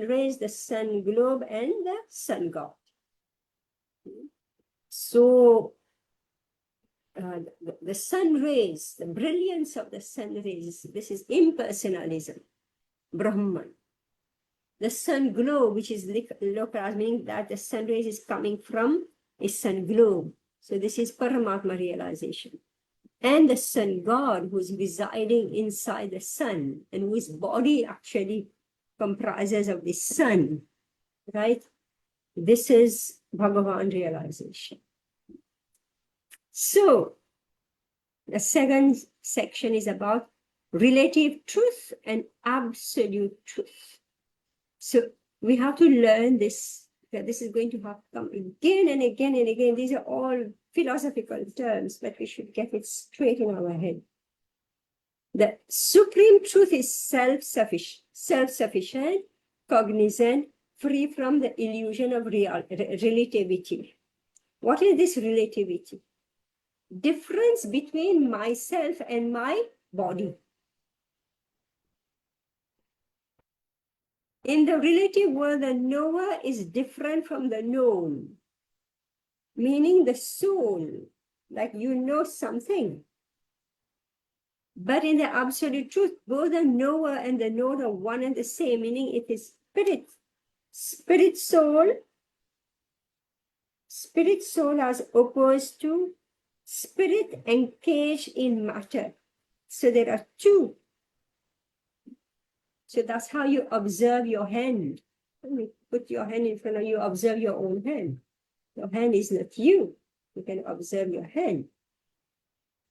rays, the sun globe, and the sun god. So the sun rays, the brilliance of the sun rays, this is impersonalism, Brahman. The sun globe, which is localized, meaning that the sun rays is coming from a sun globe. So this is Paramatma realization. And the sun god, who is residing inside the sun, and whose body actually comprises of the sun, right? This is Bhagavan realization. So the second section is about relative truth and absolute truth. So we have to learn this, that this is going to have come again and again and again. These are all philosophical terms, but we should get it straight in our head. The supreme truth is self-sufficient, cognizant, free from the illusion of relativity. What is this relativity? Difference between myself and my body. In the relative world, the knower is different from the known, meaning the soul, like you know something. But in the absolute truth, both the knower and the known are one and the same, meaning it is spirit. Spirit soul as opposed to spirit encaged in matter. So there are two. So that's how you observe your hand. When you put your hand in front of you, observe your own hand. Your hand is not you. You can observe your hand.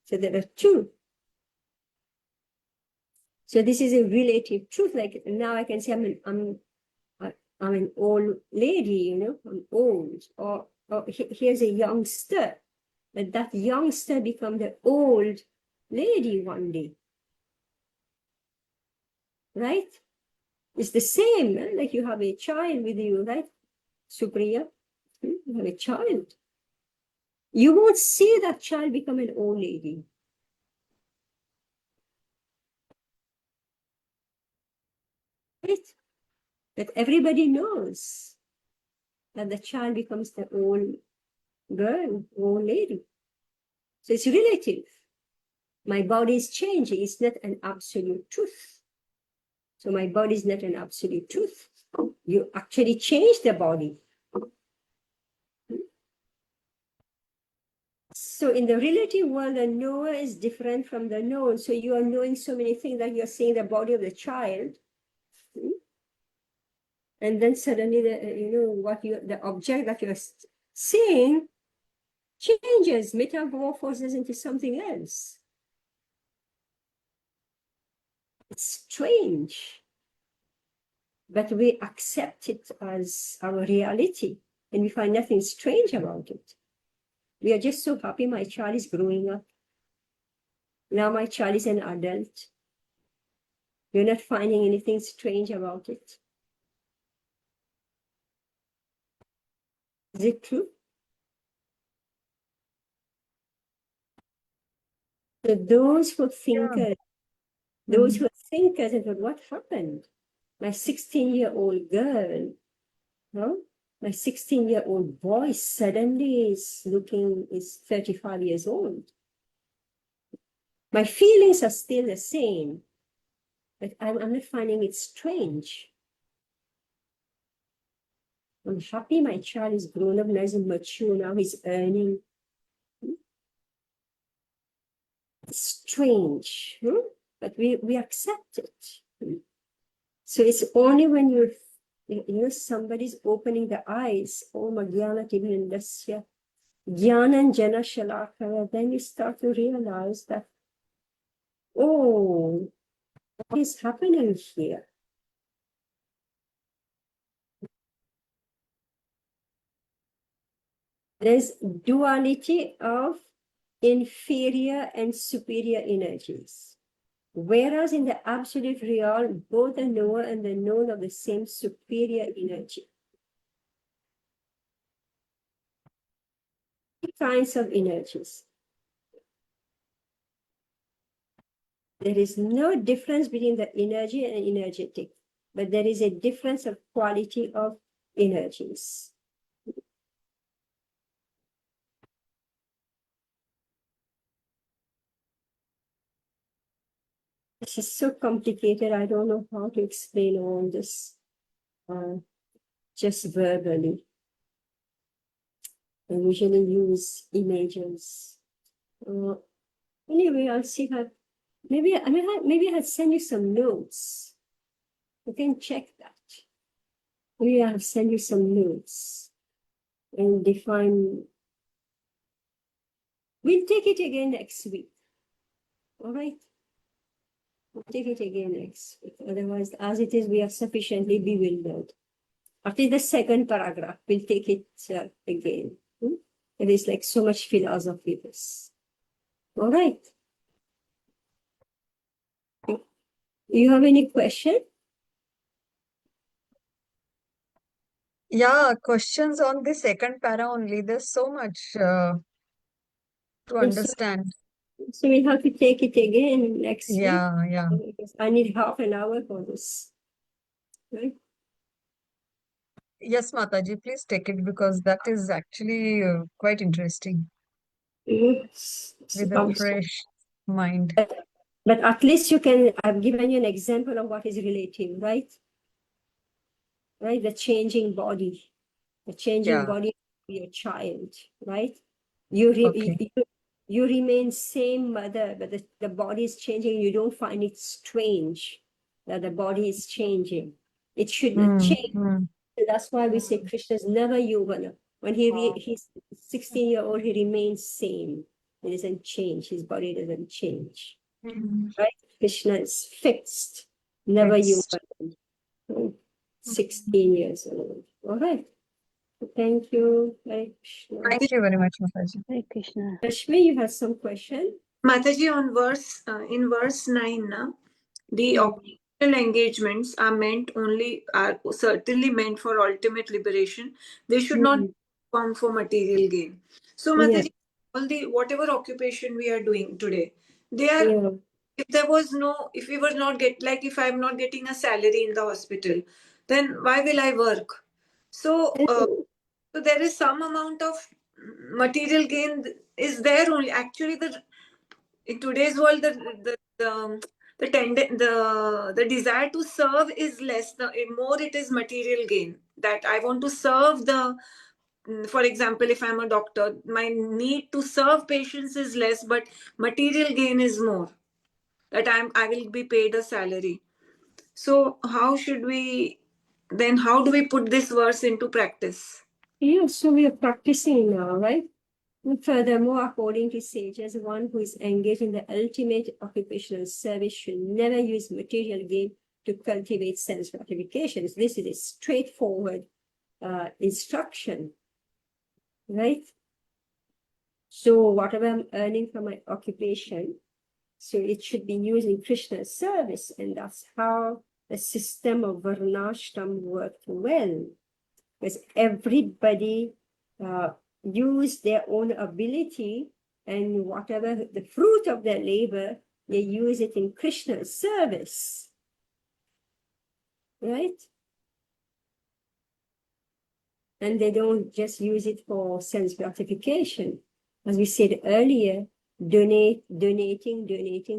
So there are two. So this is a relative truth. Like now I can say I'm an old lady, I'm old. Or here's a youngster. But that youngster become the old lady one day. Right? It's the same, like you have a child with you, right? Supriya, you have a child. You won't see that child become an old lady. Right? But everybody knows. and the child becomes the old girl, old lady. So it's relative. My body is changing. It's not an absolute truth. So my body is not an absolute truth. You actually change the body. So in the relative world, the knower is different from the known. So you are knowing so many things that you're seeing the body of the child. And then suddenly, the object that you're seeing changes, metamorphoses into something else. It's strange, but we accept it as our reality, and we find nothing strange about it. We are just so happy my child is growing up. Now my child is an adult. We're not finding anything strange about it. Is it true? So those who thinkers, those who are thinkers, and what happened? My 16-year-old girl, no? My 16-year-old boy suddenly is 35 years old. My feelings are still the same, but I'm not finding it strange. I'm happy my child is grown up, now he's mature, now he's earning. It's strange, but we accept it. So it's only when somebody's opening the eyes, oh Magyana Tivinandasya, Jnana Jana Shalakaya, then you start to realize that, oh, what is happening here? There's duality of inferior and superior energies. Whereas in the absolute real, both the knower and the known are the same superior energy. Kinds of energies. There is no difference between the energy and energetic, but there is a difference of quality of energies. This is so complicated. I don't know how to explain all this just verbally. I usually use images. Anyway, I'll see how. Maybe I'll send you some notes. You can check that. Maybe I'll send you some notes and define. We'll take it again next week. All right. We'll take it again next week. Otherwise, as it is, we are sufficiently bewildered. After the second paragraph, we'll take it again. There is like so much philosophy this. All right. You have any question? Yeah, questions on the second para only. There's so much to understand. So we'll have to take it again next week. Yeah. Because I need half an hour for this. Right? Yes, Mataji, please take it because that is actually quite interesting Yes. with a fresh mind. But at least I've given you an example of what is relative, right? Right? The changing body. The changing body of your child, right? You remain same mother, but the body is changing. You don't find it strange that the body is changing. It should change. That's why we say Krishna is never yogana. When he's 16-year-old, he remains same. He doesn't change. His body doesn't change. Right? Krishna is fixed, never yogana. 16 years old. All right. Thank you. Hare Krishna. Thank you very much, Mataji. Hare Krishna. Rashmi, you have some question? Mataji, in verse 9, the occasional engagements are certainly meant for ultimate liberation. They should not come for material gain. So, Mataji, whatever occupation we are doing today, they are. If we were not if I'm not getting a salary in the hospital, then why will I work? So So there is some amount of material gain is there only. Actually, the in today's world, the desire to serve is less. The more it is material gain. That I want to serve the. For example, if I'm a doctor, my need to serve patients is less, but material gain is more. That I will be paid a salary. So how should we then? How do we put this verse into practice? Yeah, so we are practicing now, right? And furthermore, according to sages, one who is engaged in the ultimate occupational service should never use material gain to cultivate sense gratifications. This is a straightforward instruction, right? So whatever I'm earning from my occupation, so it should be used in Krishna's service, and that's how the system of Varnashram worked well, because everybody use their own ability, and whatever the fruit of their labor, they use it in Krishna's service, right? And they don't just use it for sense gratification. As we said earlier, donating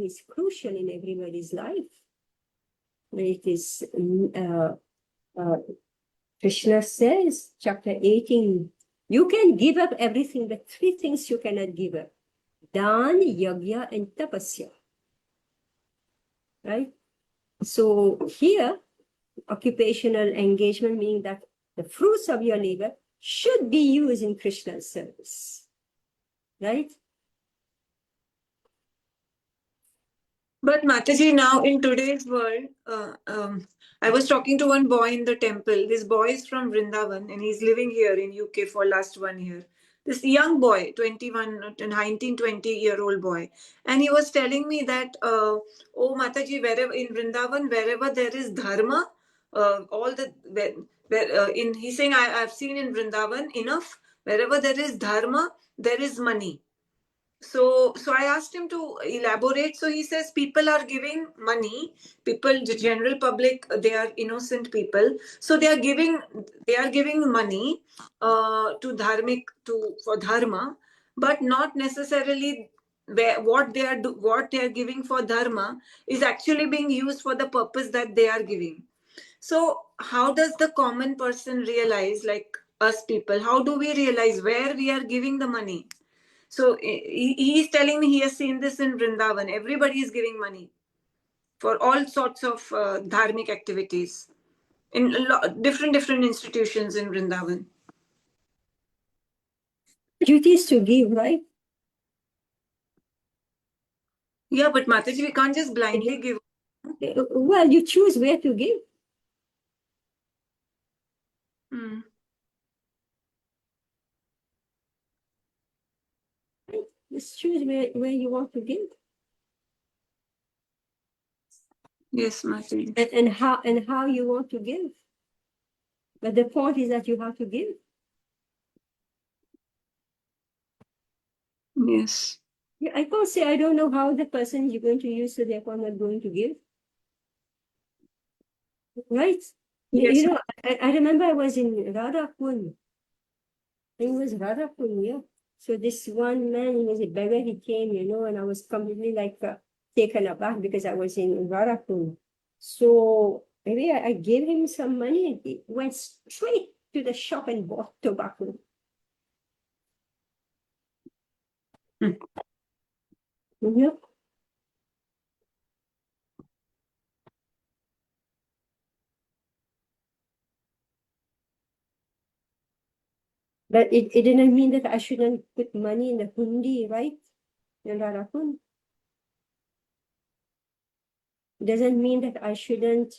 is crucial in everybody's life. It is, Krishna says, chapter 18, you can give up everything, but three things you cannot give up: Dan, yagya, and tapasya. Right? So here, occupational engagement meaning that the fruits of your labor should be used in Krishna's service. Right? But Mataji, now in today's world, I was talking to one boy in the temple. This boy is from Vrindavan and he's living here in UK for last 1 year. This young boy, 21, 19, 20-year-old boy. And he was telling me that, oh Mataji, wherever in Vrindavan, wherever there is dharma, all the, he's saying, I've seen in Vrindavan enough, wherever there is dharma, there is money. So I asked him to elaborate. So he says people are giving money. People, the general public, they are innocent people. So they are giving money for dharma, but not necessarily what they are giving for dharma is actually being used for the purpose that they are giving. So how does the common person realize, like us people, how do we realize where we are giving the money? So he is telling me he has seen this in Vrindavan. Everybody is giving money for all sorts of dharmic activities in different institutions in Vrindavan. Duty is to give, right? Yeah, but Mataji, we can't just blindly give. Well, you choose where to give. Hmm. Just choose where you want to give. Yes, Mataji. And how you want to give. But the point is that you have to give. Yes. Yeah, I can't say I don't know how the person you're going to use, so therefore I'm not going to give. Right? Yes. You know, I remember I was in Radhakund. It was Radhakund, yeah. So this one man, he was a beggar, he came, and I was completely like taken aback because I was in Radhakund. So maybe I gave him some money and he went straight to the shop and bought tobacco. Hmm. Yeah. But it didn't mean that I shouldn't put money in the hundi, right? In Radhakund. It doesn't mean that I shouldn't,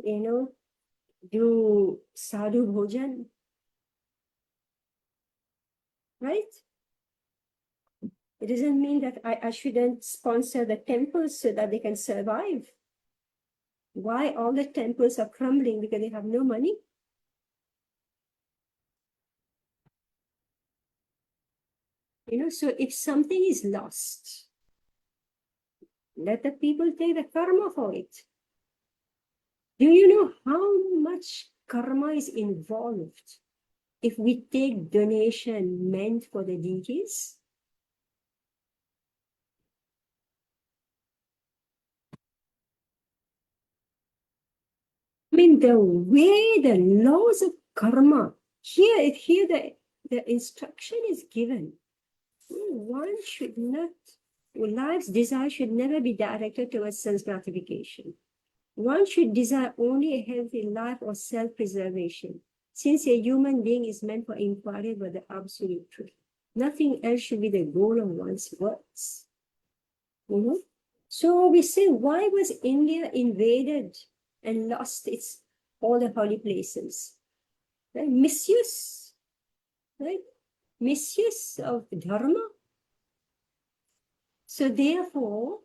do sadhu bhojan, right? It doesn't mean that I shouldn't sponsor the temples so that they can survive. Why all the temples are crumbling? Because they have no money. So if something is lost, let the people take the karma for it. Do you know how much karma is involved if we take donation meant for the deities? I mean, the way the laws of karma, here the instruction is given. One should not, life's desire should never be directed towards sense gratification. One should desire only a healthy life or self-preservation, since a human being is meant for inquiry about the absolute truth. Nothing else should be the goal of one's works. So we say, why was India invaded and lost all the holy places? Right? Misuse, right? Misuse of dharma. So therefore,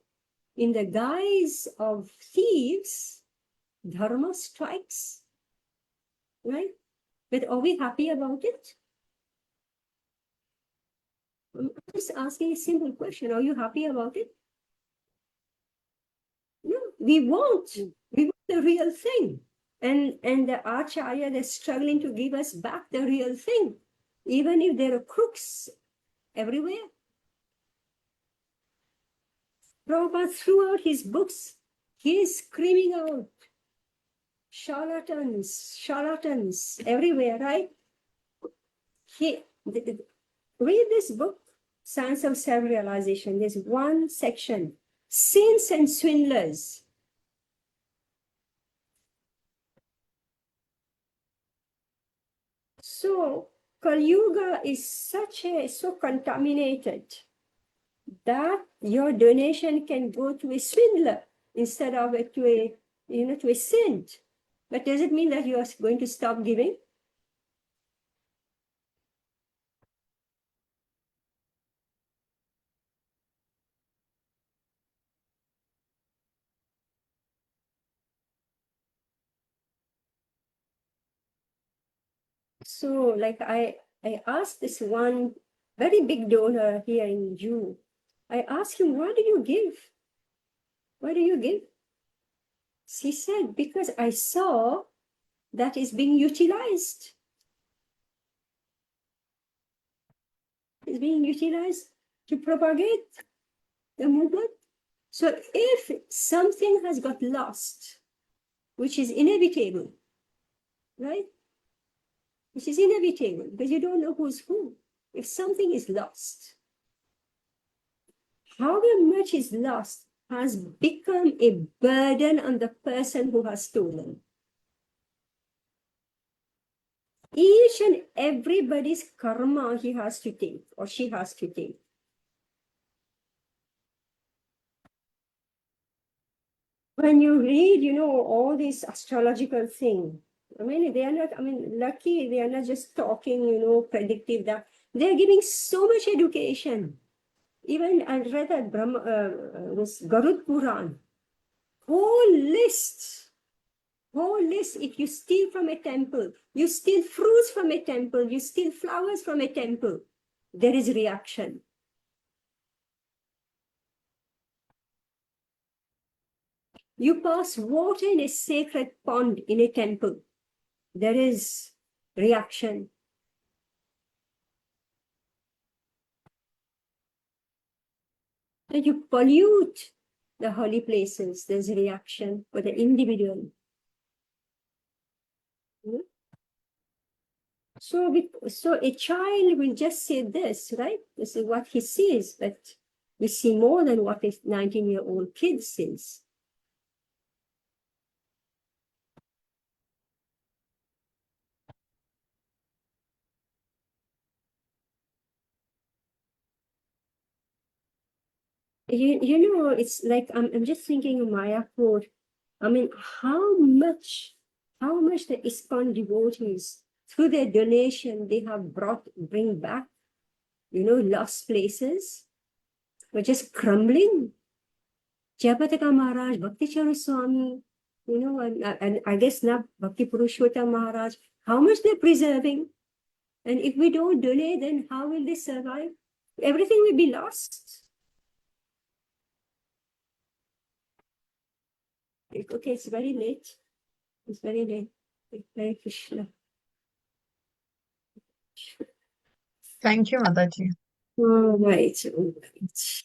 in the guise of thieves, dharma strikes, right? But are we happy about it? I'm just asking a simple question. Are you happy about it? No, we want the real thing. And the Acharya, they're struggling to give us back the real thing, even if there are crooks everywhere. Prabhupada, throughout his books, he is screaming out, charlatans everywhere, right? Read this book, Science of Self-Realization. There's one section, Saints and Swindlers. So Kali Yuga is so contaminated that your donation can go to a swindler instead of to a saint. But does it mean that you are going to stop giving? So like I asked this one very big donor here in June. I asked him, why do you give? Why do you give? He said, because I saw that is being utilized. It's being utilized to propagate the movement. So if something has got lost, which is inevitable, right? Which is inevitable because you don't know who's who. If something is lost, however much is lost has become a burden on the person who has stolen. Each and everybody's karma he has to take or she has to take. When you read, all these astrological things, they are not, lucky they are not just talking, predictive, that they are giving so much education. Even I read that this Garud Puran, whole list, if you steal from a temple, you steal fruits from a temple, you steal flowers from a temple, there is reaction. You pass water in a sacred pond in a temple, there is reaction. And you pollute the holy places, there's reaction for the individual. So a child will just say this, right? This is what he sees, but we see more than what a 19-year-old kid sees. It's like I'm just thinking of Mayapur. How much the ISKCON devotees, through their donation, they have bring back, lost places were just crumbling. Jayapataka Maharaj, Bhakti Charu Swami, and I guess now Bhakti Purushottam Maharaj, how much they're preserving. And if we don't donate, then how will they survive? Everything will be lost. Okay, it's very late. It's very late. Hare Krishna. Thank you, Mataji. All right. All right.